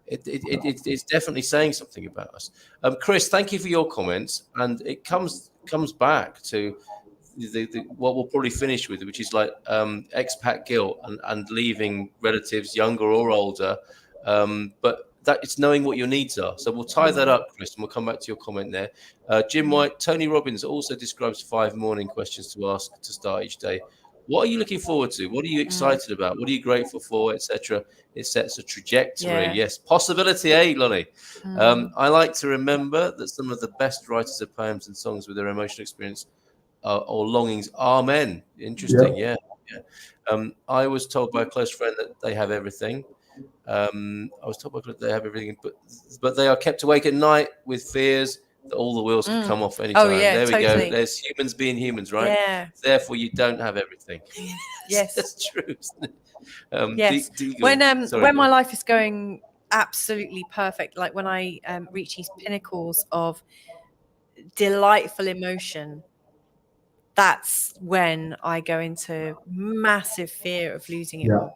It's definitely saying something about us. Chris, thank you for your comments. And it comes back to what we'll probably finish with, which is like expat guilt and leaving relatives younger or older. But that it's knowing what your needs are. So we'll tie that up, Chris, and we'll come back to your comment there. Jim White, Tony Robbins also describes 5 morning questions to ask to start each day. What are you looking forward to? What are you excited about? What are you grateful for, etc.? It sets a trajectory. Yes, possibility, Lonny. I like to remember that some of the best writers of poems and songs with their emotional experience or longings are men. Interesting, yeah. I was told by a close friend that they have everything. I was told by God they have everything, but they are kept awake at night with fears that all the wheels could come off any time. Oh, yeah, there we totally. go. There's humans being humans, right? Yeah. Therefore, you don't have everything. Yes. That's true, isn't it? Yes. When my life is going absolutely perfect, like when I reach these pinnacles of delightful emotion, that's when I go into massive fear of losing it all.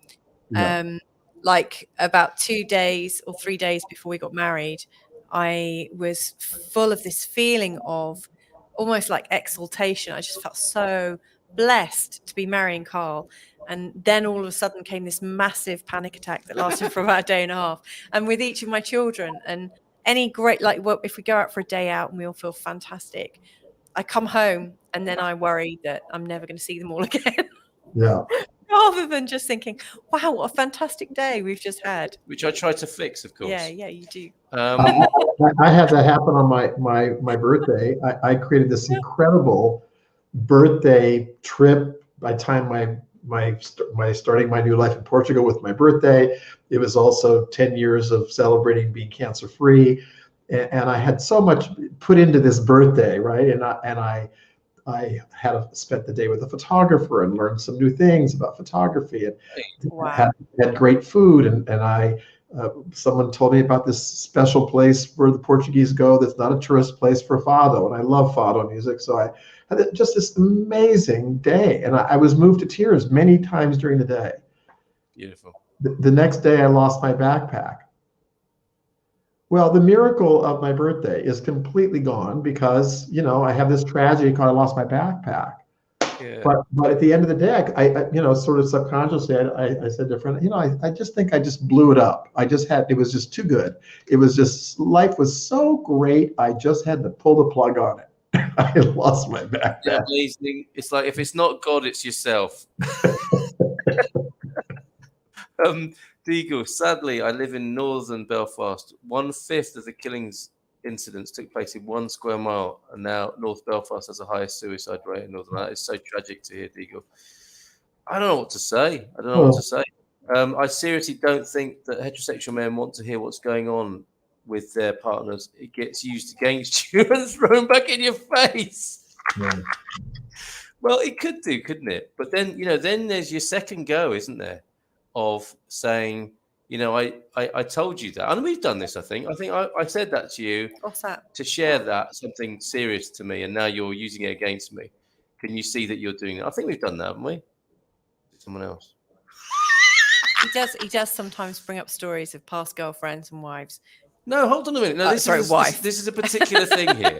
Like about 2 days or 3 days before we got married, I was full of this feeling of almost like exaltation. I just felt so blessed to be marrying Carl. And then all of a sudden came this massive panic attack that lasted for about a day and a half. And with each of my children, and any great, like, well, if we go out for a day out and we all feel fantastic, I come home and then I worry that I'm never going to see them all again. Yeah. Rather than just thinking, wow, what a fantastic day we've just had. Which I try to fix, of course. Yeah, you do. I had that happen on my birthday. I created this incredible birthday trip. I timed my starting my new life in Portugal with my birthday. It was also 10 years of celebrating being cancer free, and I had so much put into this birthday, right? And I had spent the day with a photographer and learned some new things about photography, and had great food. And someone told me about this special place where the Portuguese go that's not a tourist place for fado, and I love fado music. So I had just this amazing day, and I was moved to tears many times during the day. Beautiful. The next day, I lost my backpack. Well, the miracle of my birthday is completely gone because, I have this tragedy called I lost my backpack. Yeah. But at the end of the day, I sort of subconsciously, I said to a friend, I just think I just blew it up. It was just too good. It was just, life was so great. I just had to pull the plug on it. I lost my backpack. Yeah, amazing. It's like, if it's not God, it's yourself. Deagle, sadly, I live in northern Belfast. 1/5 of the killings incidents took place in 1 square mile, and now North Belfast has the highest suicide rate in Northern Ireland. It's so tragic to hear, Deagle. I don't know what to say. I seriously don't think that heterosexual men want to hear what's going on with their partners. It gets used against you and thrown back in your face. Yeah. Well, it could do, couldn't it? But then, then there's your second go, isn't there? Of saying, I told you that, and we've done this. I think I said that to you. What's that? To share that something serious to me, and now you're using it against me. Can you see that you're doing it? I think we've done that, haven't we? Someone else. He does sometimes bring up stories of past girlfriends and wives. No, hold on a minute. No, this is a particular thing here.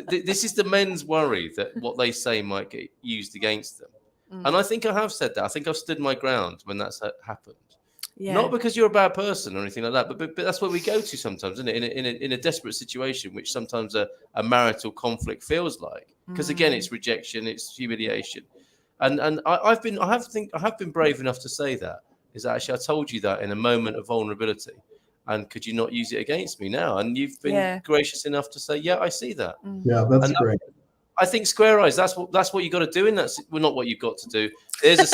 This is the men's worry that what they say might get used against them. And I think I have said that. I think I've stood my ground when that's happened. Yeah. Not because you're a bad person or anything like that, but that's where we go to sometimes, isn't it? In a desperate situation, which sometimes a marital conflict feels like. Because again, it's rejection, it's humiliation, and I have been brave enough to say that. Is actually I told you that in a moment of vulnerability, and could you not use it against me now? And you've been gracious enough to say, yeah, I see that. Yeah, that's great. I think square eyes. That's what you got to do, and that's not what you've got to do. There's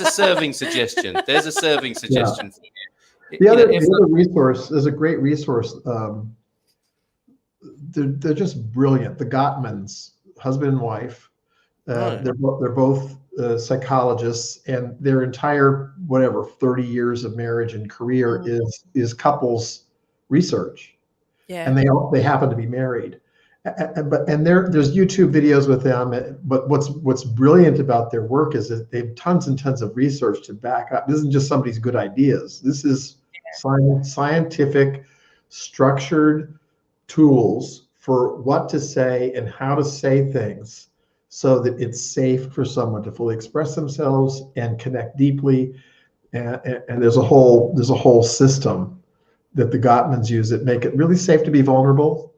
a serving suggestion. There's a serving suggestion for you. The other resource is a great resource. They're just brilliant. The Gottmans, husband and wife. They're both psychologists, and their entire 30 years of marriage and career is couples research. Yeah, and they happen to be married. And there's YouTube videos with them, but what's brilliant about their work is that they have tons and tons of research to back up. This isn't just somebody's good ideas. This is scientific, structured tools for what to say and how to say things so that it's safe for someone to fully express themselves and connect deeply. And there's a whole system that the Gottmans use that make it really safe to be vulnerable.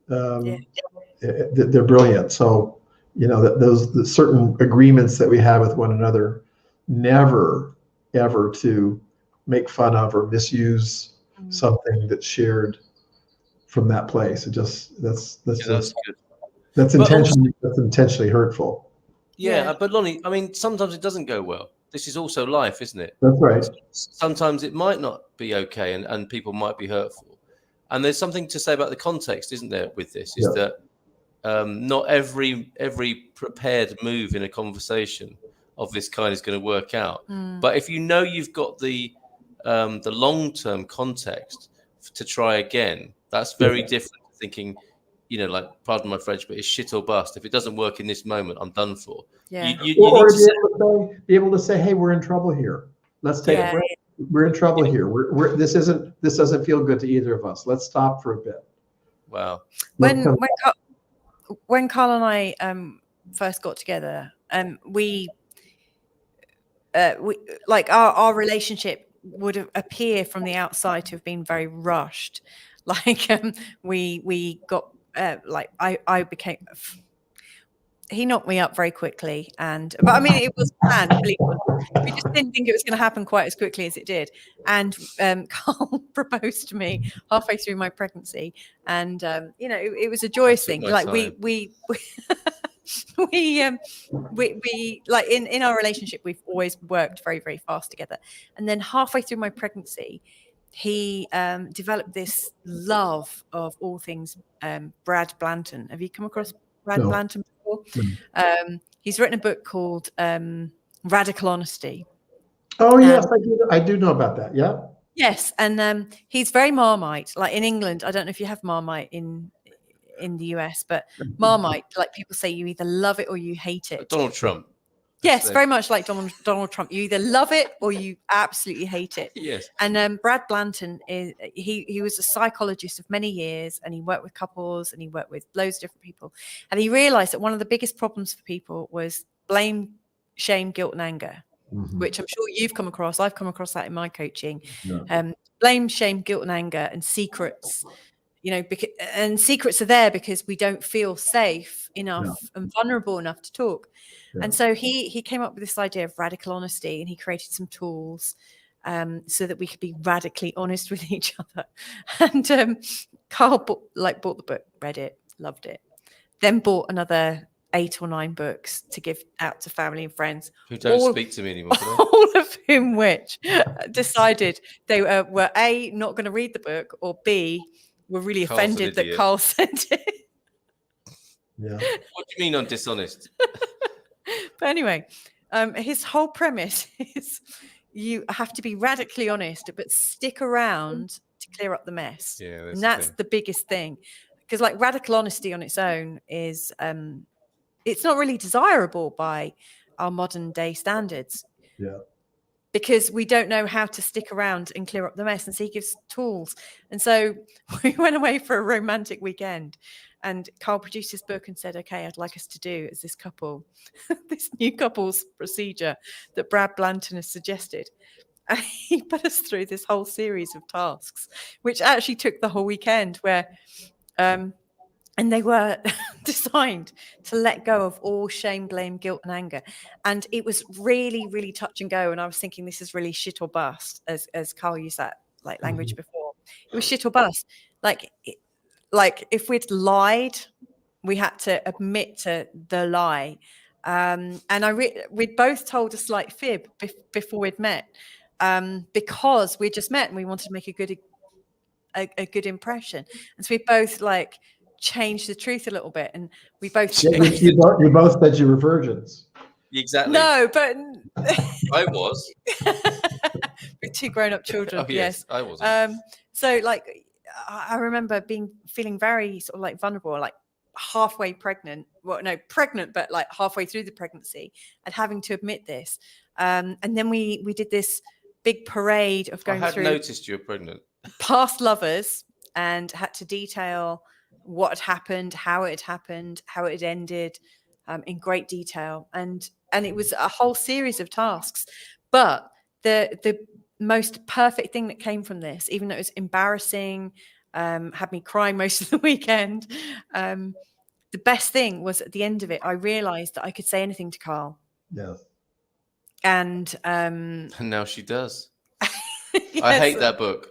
They're brilliant. So, the certain agreements that we have with one another, never, ever to make fun of or misuse something that's shared from that place. It just, that's intentionally hurtful. Yeah, but Lonny, I mean, sometimes it doesn't go well. this is also life, isn't it? That's right. Sometimes it might not be okay, and people might be hurtful. And there's something to say about the context, isn't there, with this, is that not every prepared move in a conversation of this kind is going to work out. But if you know you've got the long-term context to try again, that's very different to thinking, you know, like, pardon my French, but it's shit or bust. If it doesn't work in this moment, I'm done for. Yeah. You Or need to be able to say, hey, we're in trouble here. Let's take a break. We're in trouble here. This doesn't feel good to either of us. Let's stop for a bit. Wow. When Carl and I first got together, we like our relationship would appear from the outside to have been very rushed. Like we got like I became. He knocked me up very quickly, but I mean, it was planned. We just didn't think it was going to happen quite as quickly as it did. And Carl proposed to me halfway through my pregnancy, and you know, it was a joyous thing. Like we like in our relationship, we've always worked very, very fast together. And then halfway through my pregnancy, he developed this love of all things Brad Blanton. Have you come across Brad Blanton before? He's written a book called Radical Honesty. Oh yes, I do know about that. Yeah. Yes, and he's very Marmite. Like in England, I don't know if you have Marmite in the US, but Marmite, like people say, you either love it or you hate it. Donald Trump. Yes, very much like Donald Trump. You either love it or you absolutely hate it. Yes. And Brad Blanton he was a psychologist of many years, and he worked with couples and he worked with loads of different people. And he realized that one of the biggest problems for people was blame, shame, guilt, and anger, which I'm sure you've come across. I've come across that in my coaching. Blame, shame, guilt, and anger, and secrets. You know, and secrets are there because we don't feel safe enough and vulnerable enough to talk. And so he came up with this idea of radical honesty, and he created some tools so that we could be radically honest with each other. And Carl bought the book, read it, loved it, then bought another 8 or 9 books to give out to family and friends who don't speak to me anymore. All of whom which decided they were A, not going to read the book, or B, were really offended that Carl sent it. Yeah. What do you mean I'm dishonest? But anyway, his whole premise is you have to be radically honest, but stick around to clear up the mess. Yeah, and that's the biggest thing. Because like radical honesty on its own is, it's not really desirable by our modern day standards. Yeah. Because we don't know how to stick around and clear up the mess. And so he gives tools. And so we went away for a romantic weekend, and Carl produced his book and said, okay, I'd like us to do as this couple, this new couple's procedure that Brad Blanton has suggested. And he put us through this whole series of tasks, which actually took the whole weekend, where, and they were designed to let go of all shame, blame, guilt, and anger. And it was really, really touch and go. And I was thinking, this is really shit or bust, as Carl used that like language before. It was shit or bust. Like if we'd lied, we had to admit to the lie. And we'd both told a slight fib before we'd met, because we just met and we wanted to make a good impression. And so we both like changed the truth a little bit, and we both you both said you were virgins. Exactly. No, but I was with 2 grown-up children. Oh, yes, I was. So like I remember feeling very sort of like vulnerable, like halfway pregnant. Well, no, pregnant, but like halfway through the pregnancy, and having to admit this. And then we did this big parade of going through. I had noticed you were pregnant. Past lovers, and had to detail what had happened, how it had ended, in great detail. And it was a whole series of tasks. But the most perfect thing that came from this, even though it was embarrassing, had me crying most of the weekend, the best thing was at the end of it, I realized that I could say anything to Carl. Yes. And now she does. Yes. I hate that book.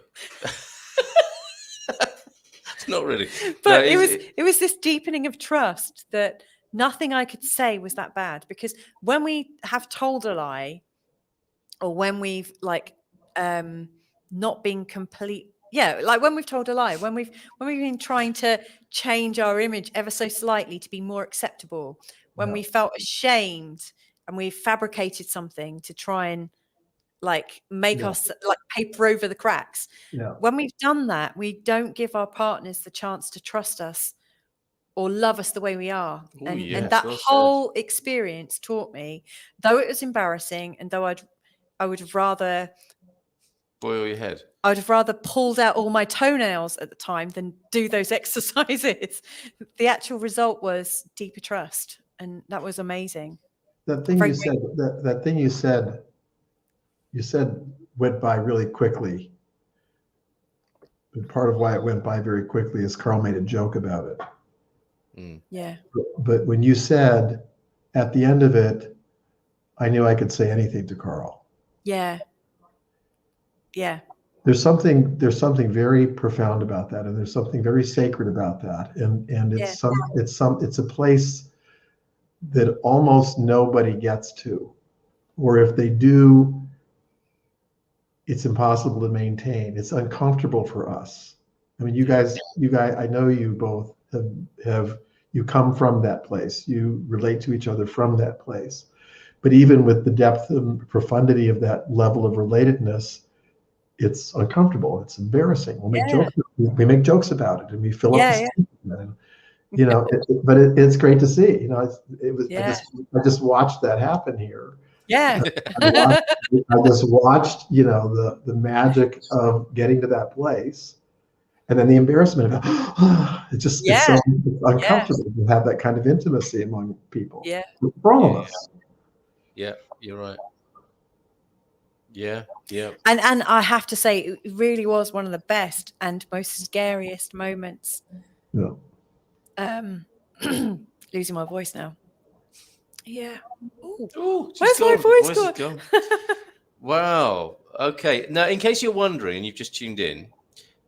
Not really. But no, it was this deepening of trust that nothing I could say was that bad, because when we have told a lie, or when we've like not been complete. Yeah, like when we've told a lie, when we've been trying to change our image ever so slightly to be more acceptable, when we felt ashamed and we've fabricated something to try and like make us like paper over the cracks. When we've done that, we don't give our partners the chance to trust us or love us the way we are. Ooh, and yes, that well whole experience taught me, though it was embarrassing and though I would have rather boil your head. I would have rather pulled out all my toenails at the time than do those exercises. The actual result was deeper trust. And that was amazing. That thing you said, that thing you said went by really quickly. But part of why it went by very quickly is Carl made a joke about it. Yeah. But when you said at the end of it, I knew I could say anything to Carl. Yeah. Yeah. There's something very profound about that, and there's something very sacred about that, and it's a place that almost nobody gets to, or if they do, it's impossible to maintain. It's uncomfortable for us. I mean, you guys, I know you both you come from that place. You relate to each other from that place. But even with the depth and profundity of that level of relatedness, it's uncomfortable. It's embarrassing. We make jokes about it, and we fill up the stage, and, you know. But it's great to see. You know, I just watched that happen here. Yeah. I just watched, you know, the magic of getting to that place, and then the embarrassment of it's so uncomfortable to have that kind of intimacy among people. Yeah. For all of us. Yeah, you're right. Yeah, yeah. And I have to say, it really was one of the best and most scariest moments. Yeah. Losing my voice now. Yeah. Ooh, where's my voice gone? Wow. Okay. Now, in case you're wondering and you've just tuned in,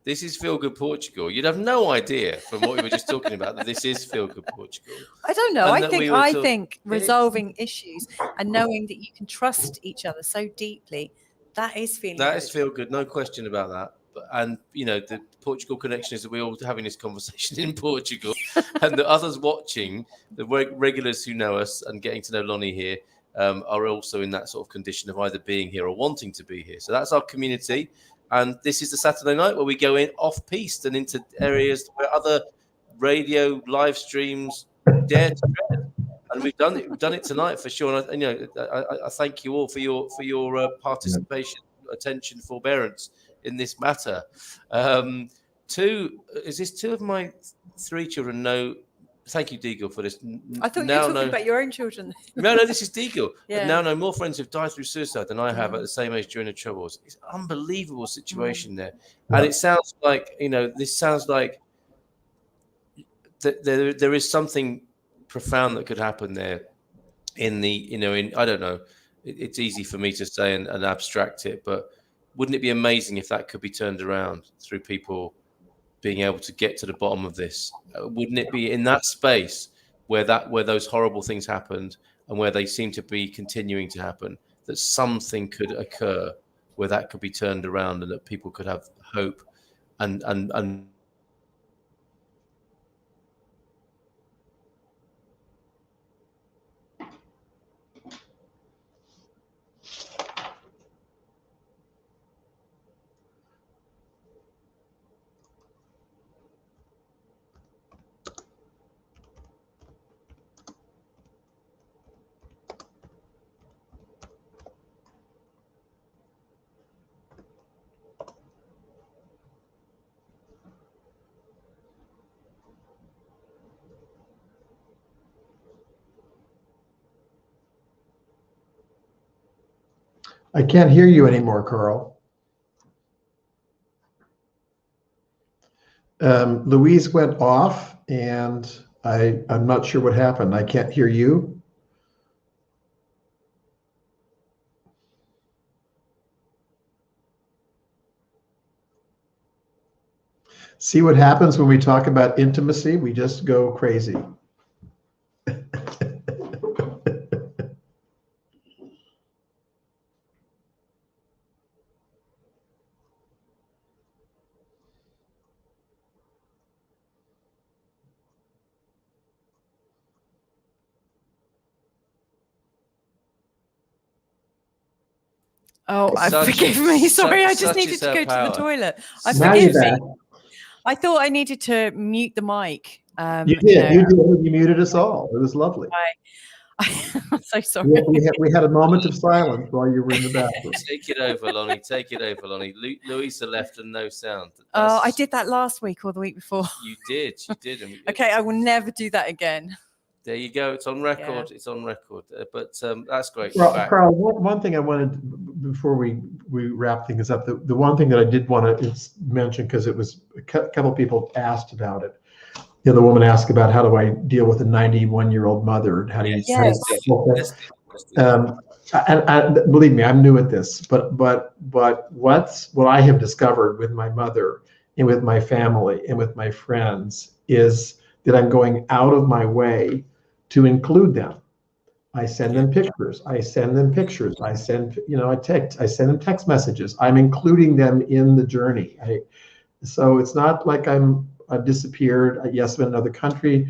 this is Feelgood Portugal. You'd have no idea from what we were just talking about that this is Feelgood Portugal. I don't know. And I think resolving issues and knowing that you can trust each other so deeply, that is feeling good. That is Feelgood, no question about that. And, you know, the Portugal connection is that we're all having this conversation in Portugal, and the others watching, the regulars who know us and getting to know Lonny here, are also in that sort of condition of either being here or wanting to be here. So that's our community. And this is the Saturday night where we go in off-piste and into areas where other radio live streams dare to tread. And we've done it. We've done it tonight for sure. And I thank you all for your participation, attention, forbearance in this matter. Two of my three children know. Thank you, Deagle, for this. I thought you were talking about your own children. No, this is Deagle. Yeah. Now know more friends who've died through suicide than I have at the same age during the Troubles. It's an unbelievable situation there. And it sounds like, this sounds like there is something profound that could happen there in I don't know. It's easy for me to say and abstract it, but wouldn't it be amazing if that could be turned around through people being able to get to the bottom of this? Wouldn't it be in that space where those horrible things happened and where they seem to be continuing to happen, that something could occur where that could be turned around and that people could have hope and I can't hear you anymore, Carl. Louise went off, and I'm not sure what happened. I can't hear you. See what happens when we talk about intimacy? We just go crazy. Oh, Such- forgive me. Sorry, I just such needed is to her go to power. the toilet. Now you're Forgive me. back. I thought I needed to mute the mic. You did. You muted us all. It was lovely. I'm so sorry. We had a moment of silence while you were in the bathroom. Take it over, Lonny. Take it over, Lonny. Louisa left and no sound. Oh, I did that last week or the week before. You did. You did. And Okay, I will never do that again. there you go. It's on record. It's on record. But that's great. Carl, one thing I wanted before we wrap things up, the one thing that I did want to mention, because it was a couple of people asked about it. The other woman asked about how do I deal with a 91-year-old mother, and how do you? And believe me, I'm new at this, but what I have discovered with my mother and with my family and with my friends is that I'm going out of my way to include them. I send them pictures. I send them text messages. I'm including them in the journey. So it's not like I've disappeared. Yes, I'm in another country,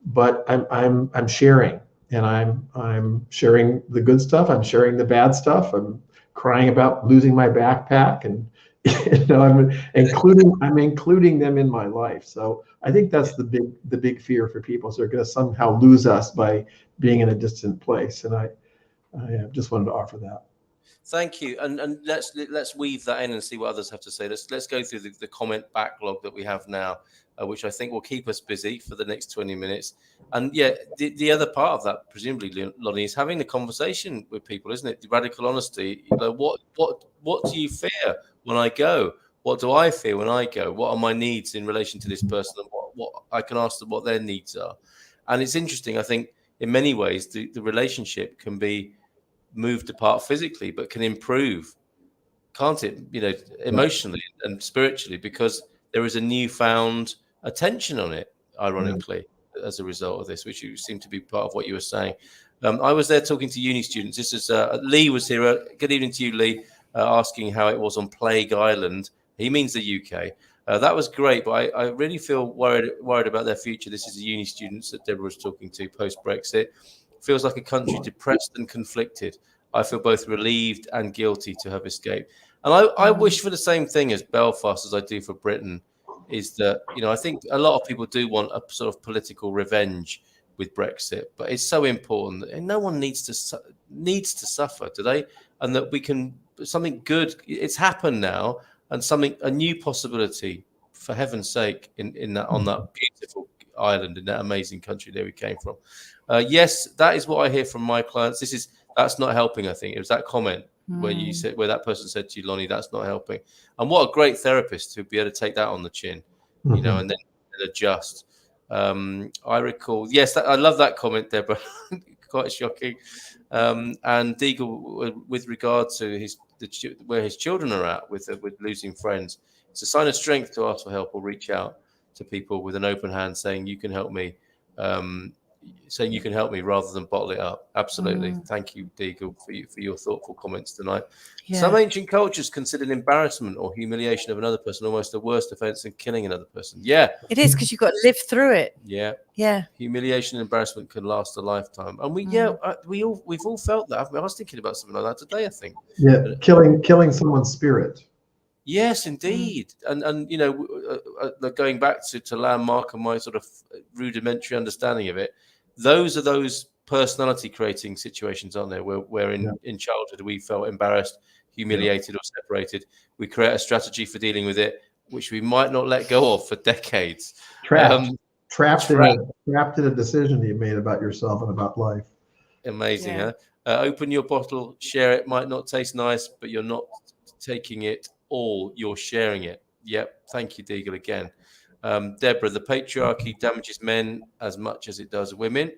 but I'm sharing, and I'm sharing the good stuff. I'm sharing the bad stuff. I'm crying about losing my backpack, and I'm including them in my life. So I think that's the big fear for people. So they're going to somehow lose us by being in a distant place, and I just wanted to offer that. Thank you, and let's weave that in and see what others have to say. Let's go through the comment backlog that we have now, which I think will keep us busy for the next 20 minutes. And yeah, the other part of that, presumably, Lonny, is having the conversation with people, isn't it? The radical honesty. What do you fear when I go? What do I fear when I go? What are my needs in relation to this person? And what I can ask them what their needs are. And it's interesting. I think in many ways the relationship can be moved apart physically, but can improve, can't it? Emotionally and spiritually, because there is a newfound attention on it, ironically, as a result of this, which you seem to be part of what you were saying. I was there talking to uni students. This is Lee was here. Good evening to you, Lee, asking how it was on Plague Island. He means the UK. That was great, but I really feel worried about their future. This is the uni students that Deborah was talking to post-Brexit. Feels like a country depressed and conflicted. I feel both relieved and guilty to have escaped. And I wish for the same thing as Belfast as I do for Britain, is that, I think a lot of people do want a sort of political revenge with Brexit, but it's so important that no one needs to suffer, do they? And that we can, something good, it's happened now, and a new possibility, for heaven's sake, in that, on that beautiful island, in that amazing country that we came from. Yes, that is what I hear from my clients. That's not helping. I think it was that comment where that person said to you, Lonny, that's not helping. And what a great therapist to be able to take that on the chin, and then adjust. I recall, yes, I love that comment, Deborah. Quite shocking. And Deagle, with regard to where his children are at with losing friends, it's a sign of strength to ask for help or reach out to people with an open hand, saying you can help me. Saying you can help me rather than bottle it up. Absolutely. Thank you, Deagle, for your thoughtful comments tonight. Yeah. Some ancient cultures considered embarrassment or humiliation of another person almost a worse offense than killing another person. Yeah. It is, because you've got to live through it. Yeah. Yeah. Humiliation and embarrassment can last a lifetime. And we've all felt that. I was thinking about something like that today, I think. Yeah. Killing someone's spirit. Yes, indeed. And going back to Landmark and my sort of rudimentary understanding of it, those are those personality creating situations, aren't there? Where in childhood we felt embarrassed, humiliated, or separated. We create a strategy for dealing with it, which we might not let go of for decades. Trapped in a decision you made about yourself and about life. Amazing, huh? Open your bottle, share it. Might not taste nice, but you're not taking it all. You're sharing it. Yep. Thank you, Deagle, again. Deborah, the patriarchy damages men as much as it does women.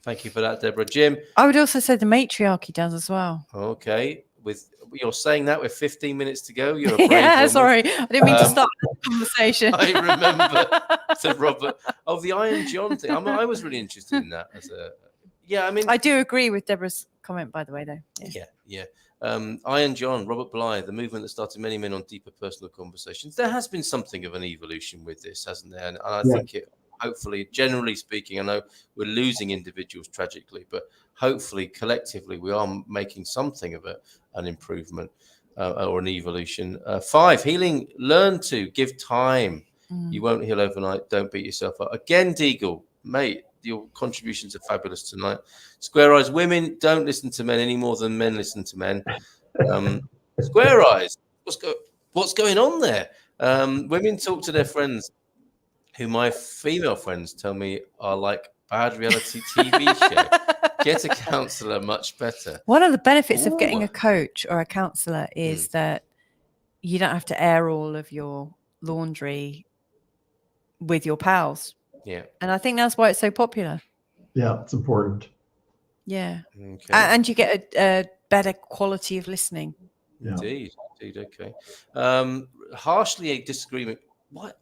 Thank you for that, Deborah. Jim? I would also say the matriarchy does as well. Okay. You're saying that with 15 minutes to go. You're a brave woman. Sorry. I didn't mean to start the conversation. I remember to Robert. Oh, the Iron John thing. I was really interested in that. I do agree with Deborah's comment, by the way, though. Yeah. Iron John, Robert Bly, the movement that started many men on deeper personal conversations. There has been something of an evolution with this, hasn't there? And I think it hopefully, generally speaking, I know we're losing individuals tragically, but hopefully collectively we are making something of an improvement or an evolution. 5, healing, learn to give time. You won't heal overnight. Don't beat yourself up. Again, Deagle, mate, your contributions are fabulous tonight. Square Eyes, women don't listen to men any more than men listen to men. Square Eyes, what's going on there? Women talk to their friends, who my female friends tell me are like bad reality TV show. Get a counsellor, much better. One of the benefits of getting a coach or a counsellor is that you don't have to air all of your laundry with your pals. Yeah. And I think that's why it's so popular. Yeah, it's important. Yeah. Okay. And you get a better quality of listening. Yeah. Indeed. Okay. Harshly a disagreement. What?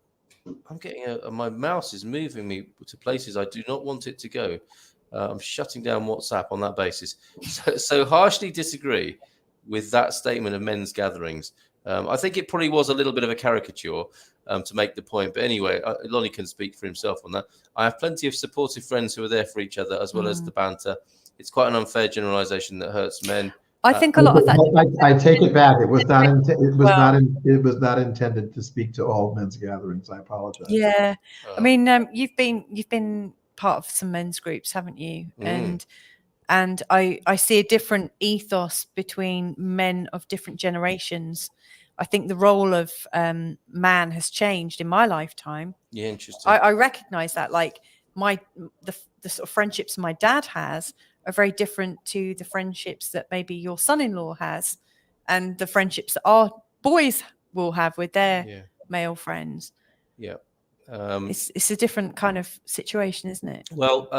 I'm getting my mouse is moving me to places I do not want it to go. I'm shutting down WhatsApp on that basis. So harshly disagree with that statement of men's gatherings. I think it probably was a little bit of a caricature to make the point. But anyway, Lonny can speak for himself on that. I have plenty of supportive friends who are there for each other, as well as the banter. It's quite an unfair generalization that hurts men. I think a lot of that. I take it back. It was not. It was not intended to speak to all men's gatherings. I apologize. Yeah, I mean, you've been part of some men's groups, haven't you? And I see a different ethos between men of different generations. I think the role of man has changed in my lifetime. Yeah, interesting. I recognize that, like the sort of friendships my dad has are very different to the friendships that maybe your son-in-law has, and the friendships that our boys will have with their male friends. Yeah. It's a different kind of situation, isn't it? Well,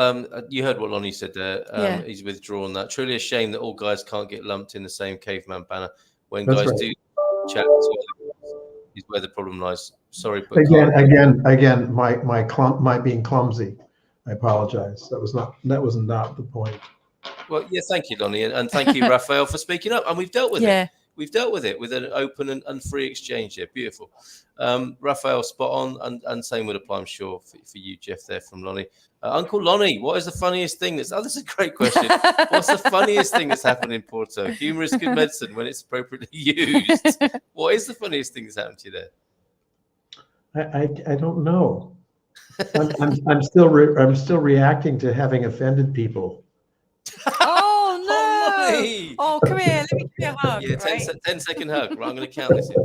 you heard what Lonny said there. He's withdrawn that. Truly a shame that all guys can't get lumped in the same caveman banner. When That's guys right. do chat, is where the problem lies. Sorry, but again, my being clumsy. I apologize. That was not the point. Well, yeah, thank you, Lonny, and thank you, Raphael, for speaking up. And we've dealt with it. We've dealt with it with an open and free exchange here. Beautiful. Raphael, spot on, and same would apply, I'm sure, for you, Jeff, there from Lonny. Uncle Lonny, what is the funniest thing that's... Oh, this is a great question. What's the funniest thing that's happened in Porto? Humour is good medicine when it's appropriately used. What is the funniest thing that's happened to you there? I don't know. I'm still reacting to having offended people. Oh no! Lonny! Oh, come here. Let me give you a hug. Yeah, 10-second hug. Right, I'm going to count this in.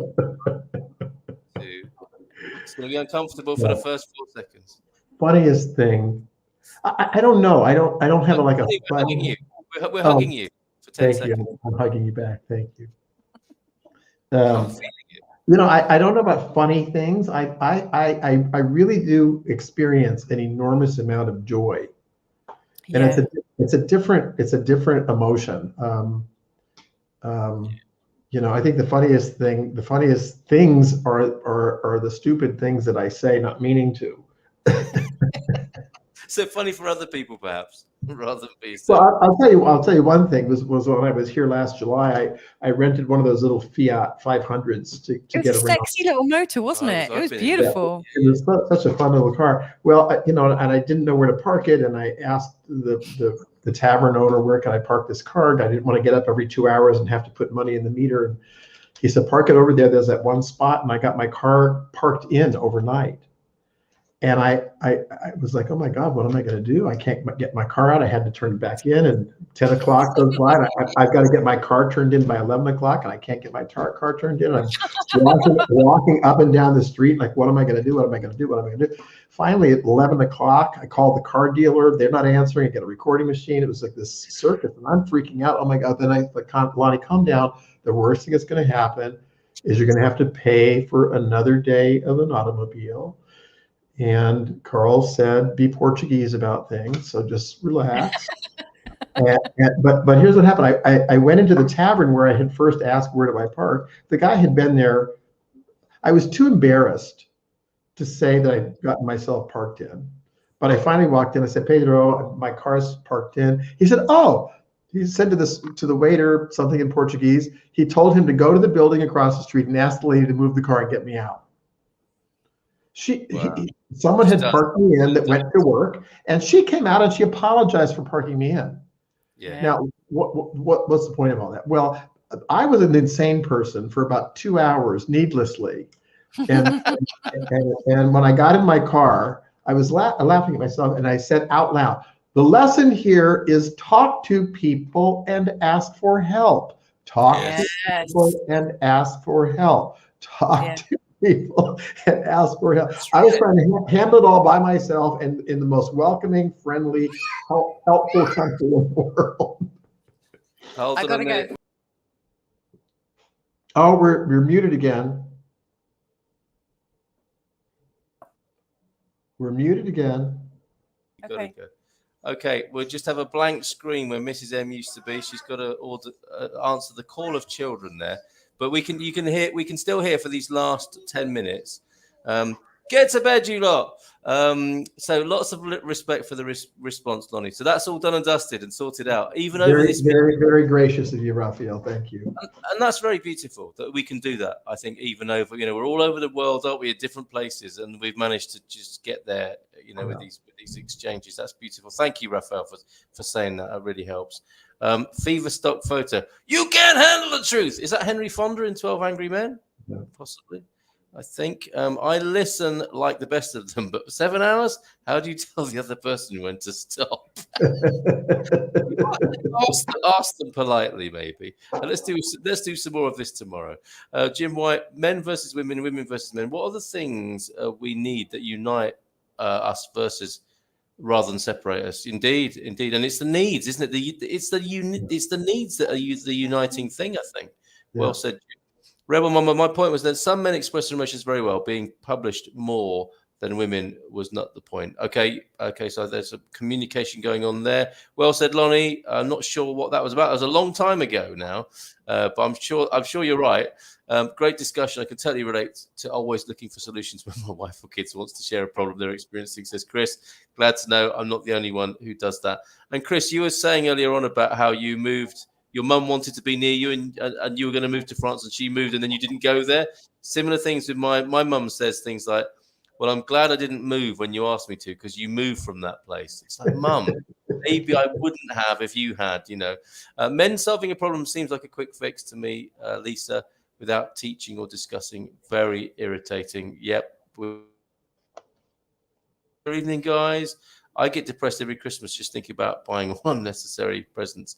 2. It's going to be uncomfortable for the first 4 seconds. Funniest thing. I don't know. I don't have like a. We're hugging you. We're hugging you for 10 seconds. Thank you. I'm hugging you back. Thank you. I'm feeling it. You know, I don't know about funny things. I really do experience an enormous amount of joy, and it's a different emotion. You know, I think the funniest things are the stupid things that I say, not meaning to. So funny for other people, perhaps, rather than be. Well, I'll tell you one thing was when I was here last July, I rented one of those little Fiat 500s to get around. It was a sexy little motor, wasn't it? It was beautiful. It was such a fun little car. Well, you know, and I didn't know where to park it, and I asked the tavern owner, where can I park this car? I didn't want to get up every 2 hours and have to put money in the meter. And he said, park it over there. There's that one spot, and I got my car parked in overnight. And I was like, oh my God, what am I going to do? I can't get my car out. I had to turn it back in, and 10 o'clock goes by. I've got to get my car turned in by 11 o'clock, and I can't get my car turned in. I'm walking up and down the street, like, what am I going to do? What am I going to do? What am I going to do? Finally, at 11 o'clock, I called the car dealer. They're not answering. I get a recording machine. It was like this circus, and I'm freaking out. Oh my God. Then I like, Lonny, calm down. The worst thing that's going to happen is you're going to have to pay for another day of an automobile. And Carl said, be Portuguese about things, so just relax. But here's what happened. I went into the tavern where I had first asked, where do I park? The guy had been there. I was too embarrassed to say that I'd gotten myself parked in. But I finally walked in. I said, Pedro, my car's parked in. He said, oh. He said to the waiter something in Portuguese. He told him to go to the building across the street and ask the lady to move the car and get me out. Someone She's had done. parked me in that went to work, and she came out and she apologized for parking me in. Yeah. Now, what's the point of all that? Well, I was an insane person for about 2 hours needlessly. And when I got in my car, I was laughing at myself, and I said out loud, the lesson here is talk to people and ask for help. Talk to people and ask for help. Talk to people and ask for help. I was trying to handle it all by myself, and in the most welcoming, friendly, helpful country in the world. I gotta go. Oh, we're muted again. We're muted again. Okay. Okay, we'll just have a blank screen where Mrs. M used to be. She's got to answer the call of children there, but we can still hear for these last 10 minutes. Get to bed, you lot. So lots of respect for the response, Lonny. So that's all done and dusted and sorted out. Even over this, very gracious of you, Raphael. Thank you. And that's very beautiful that we can do that. I think even over, we're all over the world, aren't we? At different places, and we've managed to just get there. With these exchanges. That's beautiful. Thank you, Raphael, for saying that. It really helps. Fever stock photo. You can't handle the truth. Is that Henry Fonda in 12 Angry Men? No. Possibly. I think I listen like the best of them, but 7 hours? How do you tell the other person when to stop? ask them politely, maybe. Let's do some more of this tomorrow. Jim White, men versus women, women versus men. What are the things we need that unite us versus rather than separate us? Indeed, and it's the needs, isn't it? It's the needs that are the uniting thing. I think. Yeah. Well said. Rebel Mama, my point was that some men express their emotions very well. Being published more than women was not the point. Okay, so there's a communication going on there. Well said, Lonny. I'm not sure what that was about. It was a long time ago now, but I'm sure you're right. Great discussion. I can totally relate to always looking for solutions when my wife or kids wants to share a problem they're experiencing, says Chris. Glad to know I'm not the only one who does that. And Chris, you were saying earlier on about how you moved. Your mum wanted to be near you, and you were going to move to France, and she moved, and then you didn't go there. Similar things with my mum says things like, well, I'm glad I didn't move when you asked me to, because you moved from that place. It's like, Mum, maybe I wouldn't have if you had, Men solving a problem seems like a quick fix to me, Lisa, without teaching or discussing. Very irritating. Yep. Good evening, guys. I get depressed every Christmas just thinking about buying unnecessary presents.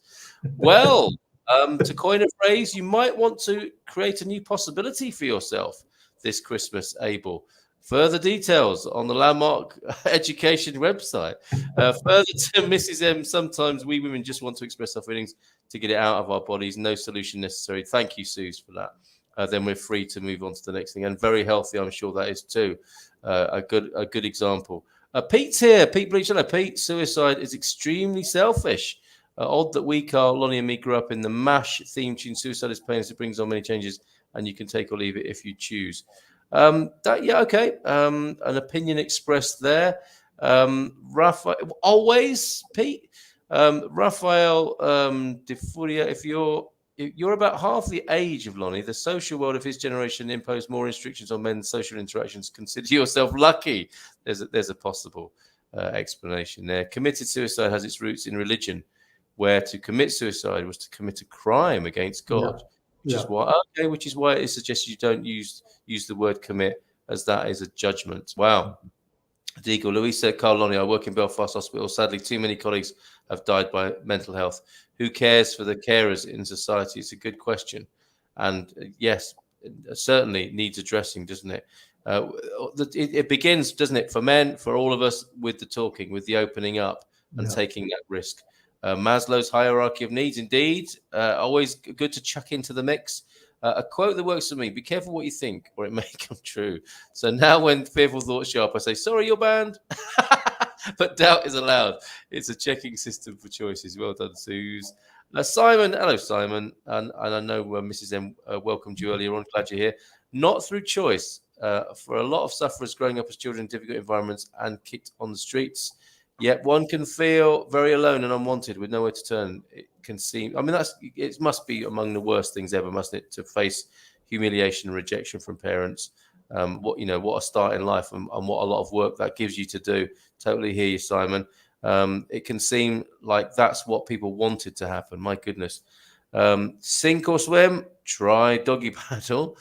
Well, to coin a phrase, you might want to create a new possibility for yourself this Christmas, Abel. Further details on the Landmark Education website. Further to Mrs. M, sometimes we women just want to express our feelings to get it out of our bodies. No solution necessary. Thank you, Suze, for that. Then we're free to move on to the next thing. And very healthy, I'm sure that is too. A good example. Pete's here. Pete Bleach. Hello, Pete. Suicide is extremely selfish. Odd that we, Carl, Lonny, and me grew up in the MASH theme tune. Suicide is pain, so it brings on many changes, and you can take or leave it if you choose. Okay. An opinion expressed there. Raphael, always, Pete. Raphael De Furia, if you're about half the age of Lonny, the social world of his generation imposed more restrictions on men's social interactions. Consider yourself lucky. There's a possible explanation there. Committed suicide has its roots in religion, where to commit suicide was to commit a crime against God. Yeah. Which is why it suggests you don't use the word commit, as that is a judgment. Wow. Deagle, Louisa, Carl, Lonny, I work in Belfast Hospital. Sadly, too many colleagues have died by mental health. Who cares for the carers in society? It's a good question. And yes, it certainly needs addressing, doesn't it? It begins, doesn't it, for men, for all of us, with the talking, with the opening up and taking that risk. Maslow's hierarchy of needs, indeed. Always good to chuck into the mix. A quote that works for me: be careful what you think, or it may come true. So now when fearful thoughts show up, I say, sorry, you're banned. But doubt is allowed. It's a checking system for choices. Well done, Suze. Simon, hello, Simon. And I know Mrs. M welcomed you earlier on. Glad you're here. Not through choice. For a lot of sufferers growing up as children in difficult environments and kicked on the streets, yet one can feel very alone and unwanted with nowhere to turn. It can seem, it must be among the worst things ever, mustn't it, to face humiliation and rejection from parents. what a start in life, and what a lot of work that gives you to do. Totally hear you, Simon. It can seem like that's what people wanted to happen. My goodness. Sink or swim, try doggy paddle.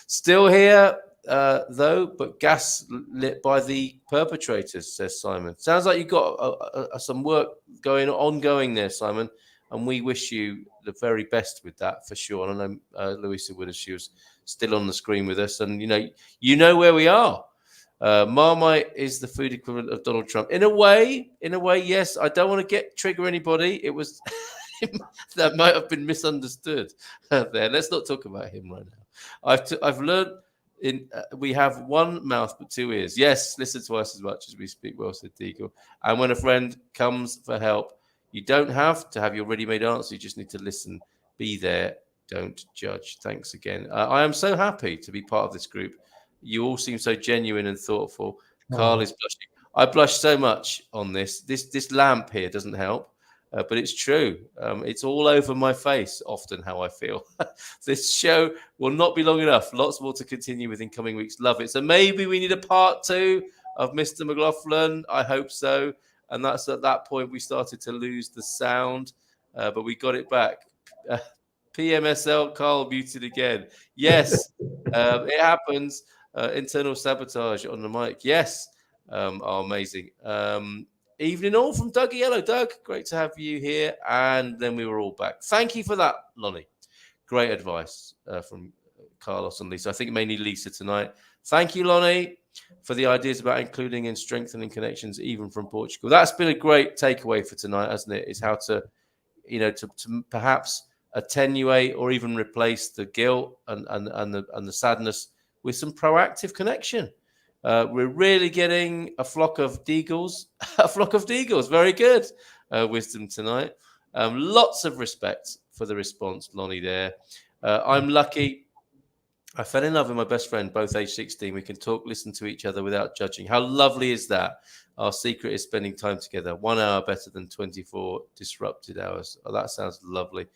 Still here, though, but gas lit by the perpetrators, says Simon. Sounds like you've got some work ongoing there, Simon, and we wish you the very best with that for sure. And I know Louisa would, if she was still on the screen with us, and you know where we are. Marmite is the food equivalent of Donald Trump. In a way, yes. I don't want to trigger anybody. It was that might have been misunderstood there. Let's not talk about him right now. I've learned we have one mouth but two ears. Yes, listen twice as much as we speak, well said Deagle. And when a friend comes for help, you don't have to have your ready-made answer. You just need to listen. Be there. Don't judge. Thanks again. I am so happy to be part of this group. You all seem so genuine and thoughtful. Carl is blushing. I blush so much on this. This lamp here doesn't help, but it's true. It's all over my face often how I feel. This show will not be long enough. Lots more to continue with in coming weeks. Love it. So maybe we need a part 2 of Mr. McLaughlin. I hope so. And that's at that point we started to lose the sound, but we got it back. PMSL, Carl muted again. Yes, it happens. Internal sabotage on the mic. Yes. Amazing. Evening all from Doug Yellow. Doug, great to have you here. And then we were all back. Thank you for that, Lonnie. Great advice from Carlos and Lisa. I think mainly Lisa tonight. Thank you, Lonnie, for the ideas about including and strengthening connections, even from Portugal. That's been a great takeaway for tonight, hasn't it? Is how to, to perhaps attenuate or even replace the guilt and the sadness with some proactive connection. We're really getting a flock of deagles. Very good wisdom tonight. Lots of respect for the response, Lonnie, there. I'm lucky. I fell in love with my best friend, both age 16. We can talk, listen to each other without judging. How lovely is that? Our secret is spending time together. 1 hour better than 24 disrupted hours. Oh, that sounds lovely.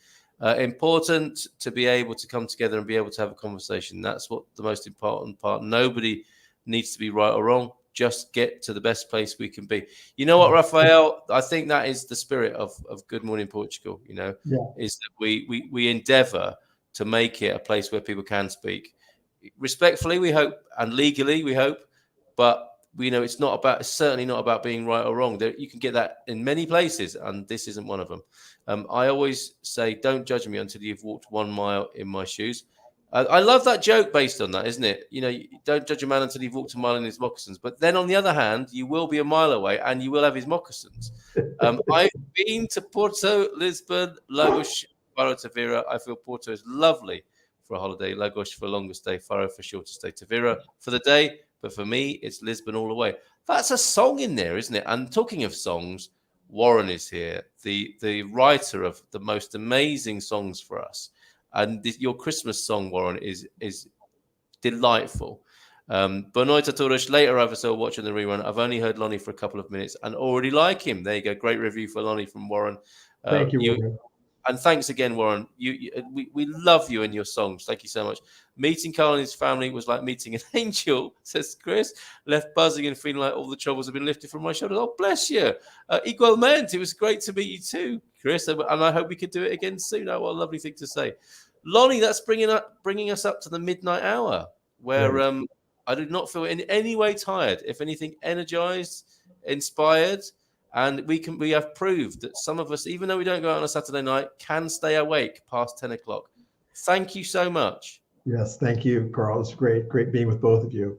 Important to be able to come together and be able to have a conversation. That's what the most important part. Nobody needs to be right or wrong. Just get to the best place we can be. You know what, Raphael? I think that is the spirit of Good Morning Portugal. Is that we endeavour to make it a place where people can speak respectfully, we hope, and legally, we hope. But it's certainly not about being right or wrong. You can get that in many places, and this isn't one of them. I always say, don't judge me until you've walked 1 mile in my shoes. I love that joke based on that, isn't it? Don't judge a man until you've walked a mile in his moccasins. But then on the other hand, you will be a mile away and you will have his moccasins. I've been to Porto, Lisbon, Lagos, Faro, Tavira. I feel Porto is lovely for a holiday, Lagos for a longer stay, Faro for shorter stay, Tavira for the day. But for me, it's Lisbon all the way. That's a song in there, isn't it? And talking of songs, Warren is here, the writer of the most amazing songs for us. And your Christmas song, Warren, is delightful. Bonoita Torres, later I saw watching the rerun. I've only heard Lonnie for a couple of minutes and already like him. There you go. Great review for Lonnie from Warren. Thank you, Warren. And thanks again, Warren. We love you and your songs. Thank you so much. Meeting Carl and his family was like meeting an angel, says Chris. Left buzzing and feeling like all the troubles have been lifted from my shoulders. Oh, bless you. Igualmente. It was great to meet you too, Chris. And I hope we could do it again soon. Oh, what a lovely thing to say. Lonnie, that's bringing us up to the midnight hour, where I do not feel in any way tired. If anything, energized, inspired. And we have proved that some of us, even though we don't go out on a Saturday night, can stay awake past 10 o'clock. Thank you so much. Yes, thank you, Carl. It's great being with both of you.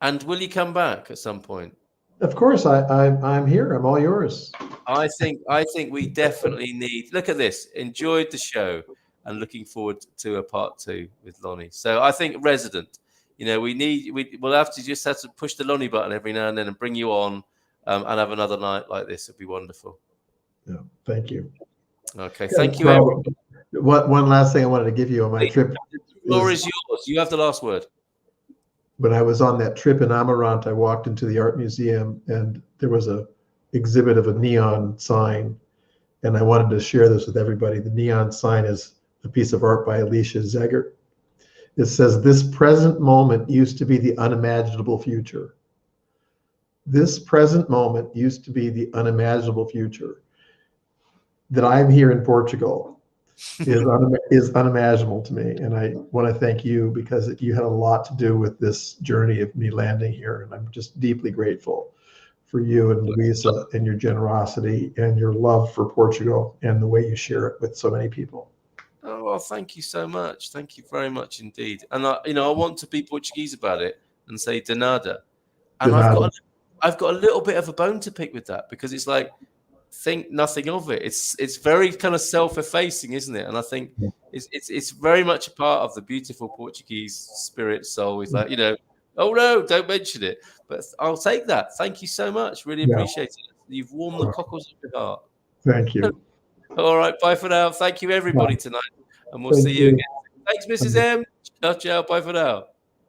And will you come back at some point? Of course, I'm here. I'm all yours. I think we definitely need. Look at this. Enjoyed the show and looking forward to a part 2 with Lonnie. So I think resident. We'll have to push the Lonnie button every now and then and bring you on. And have another night like this. It'd be wonderful. Yeah, thank you. Okay, thank you, everyone. One last thing I wanted to give you on my trip. The floor is yours. You have the last word. When I was on that trip in Amarant, I walked into the art museum and there was a exhibit of a neon sign. And I wanted to share this with everybody. The neon sign is a piece of art by Alicia Zegert. It says, this present moment used to be the unimaginable future. This present moment used to be the unimaginable future. That I'm here in Portugal is unimaginable to me. And I want to thank you, because you had a lot to do with this journey of me landing here. And I'm just deeply grateful for you and Louisa and your generosity and your love for Portugal and the way you share it with so many people. Oh, well, thank you so much. Thank you very much indeed. And I want to be Portuguese about it and say de nada. And I've got a little bit of a bone to pick with that, because it's like, think nothing of it. It's very kind of self-effacing, isn't it? And I think it's very much a part of the beautiful Portuguese spirit soul. It's like, oh no, don't mention it. But I'll take that. Thank you so much. Really appreciate it. You've warmed the cockles of your heart. Thank you. All right, bye for now. Thank you everybody tonight, and we'll see you again. Thanks, Mrs. M. Ciao, ciao. Bye for now.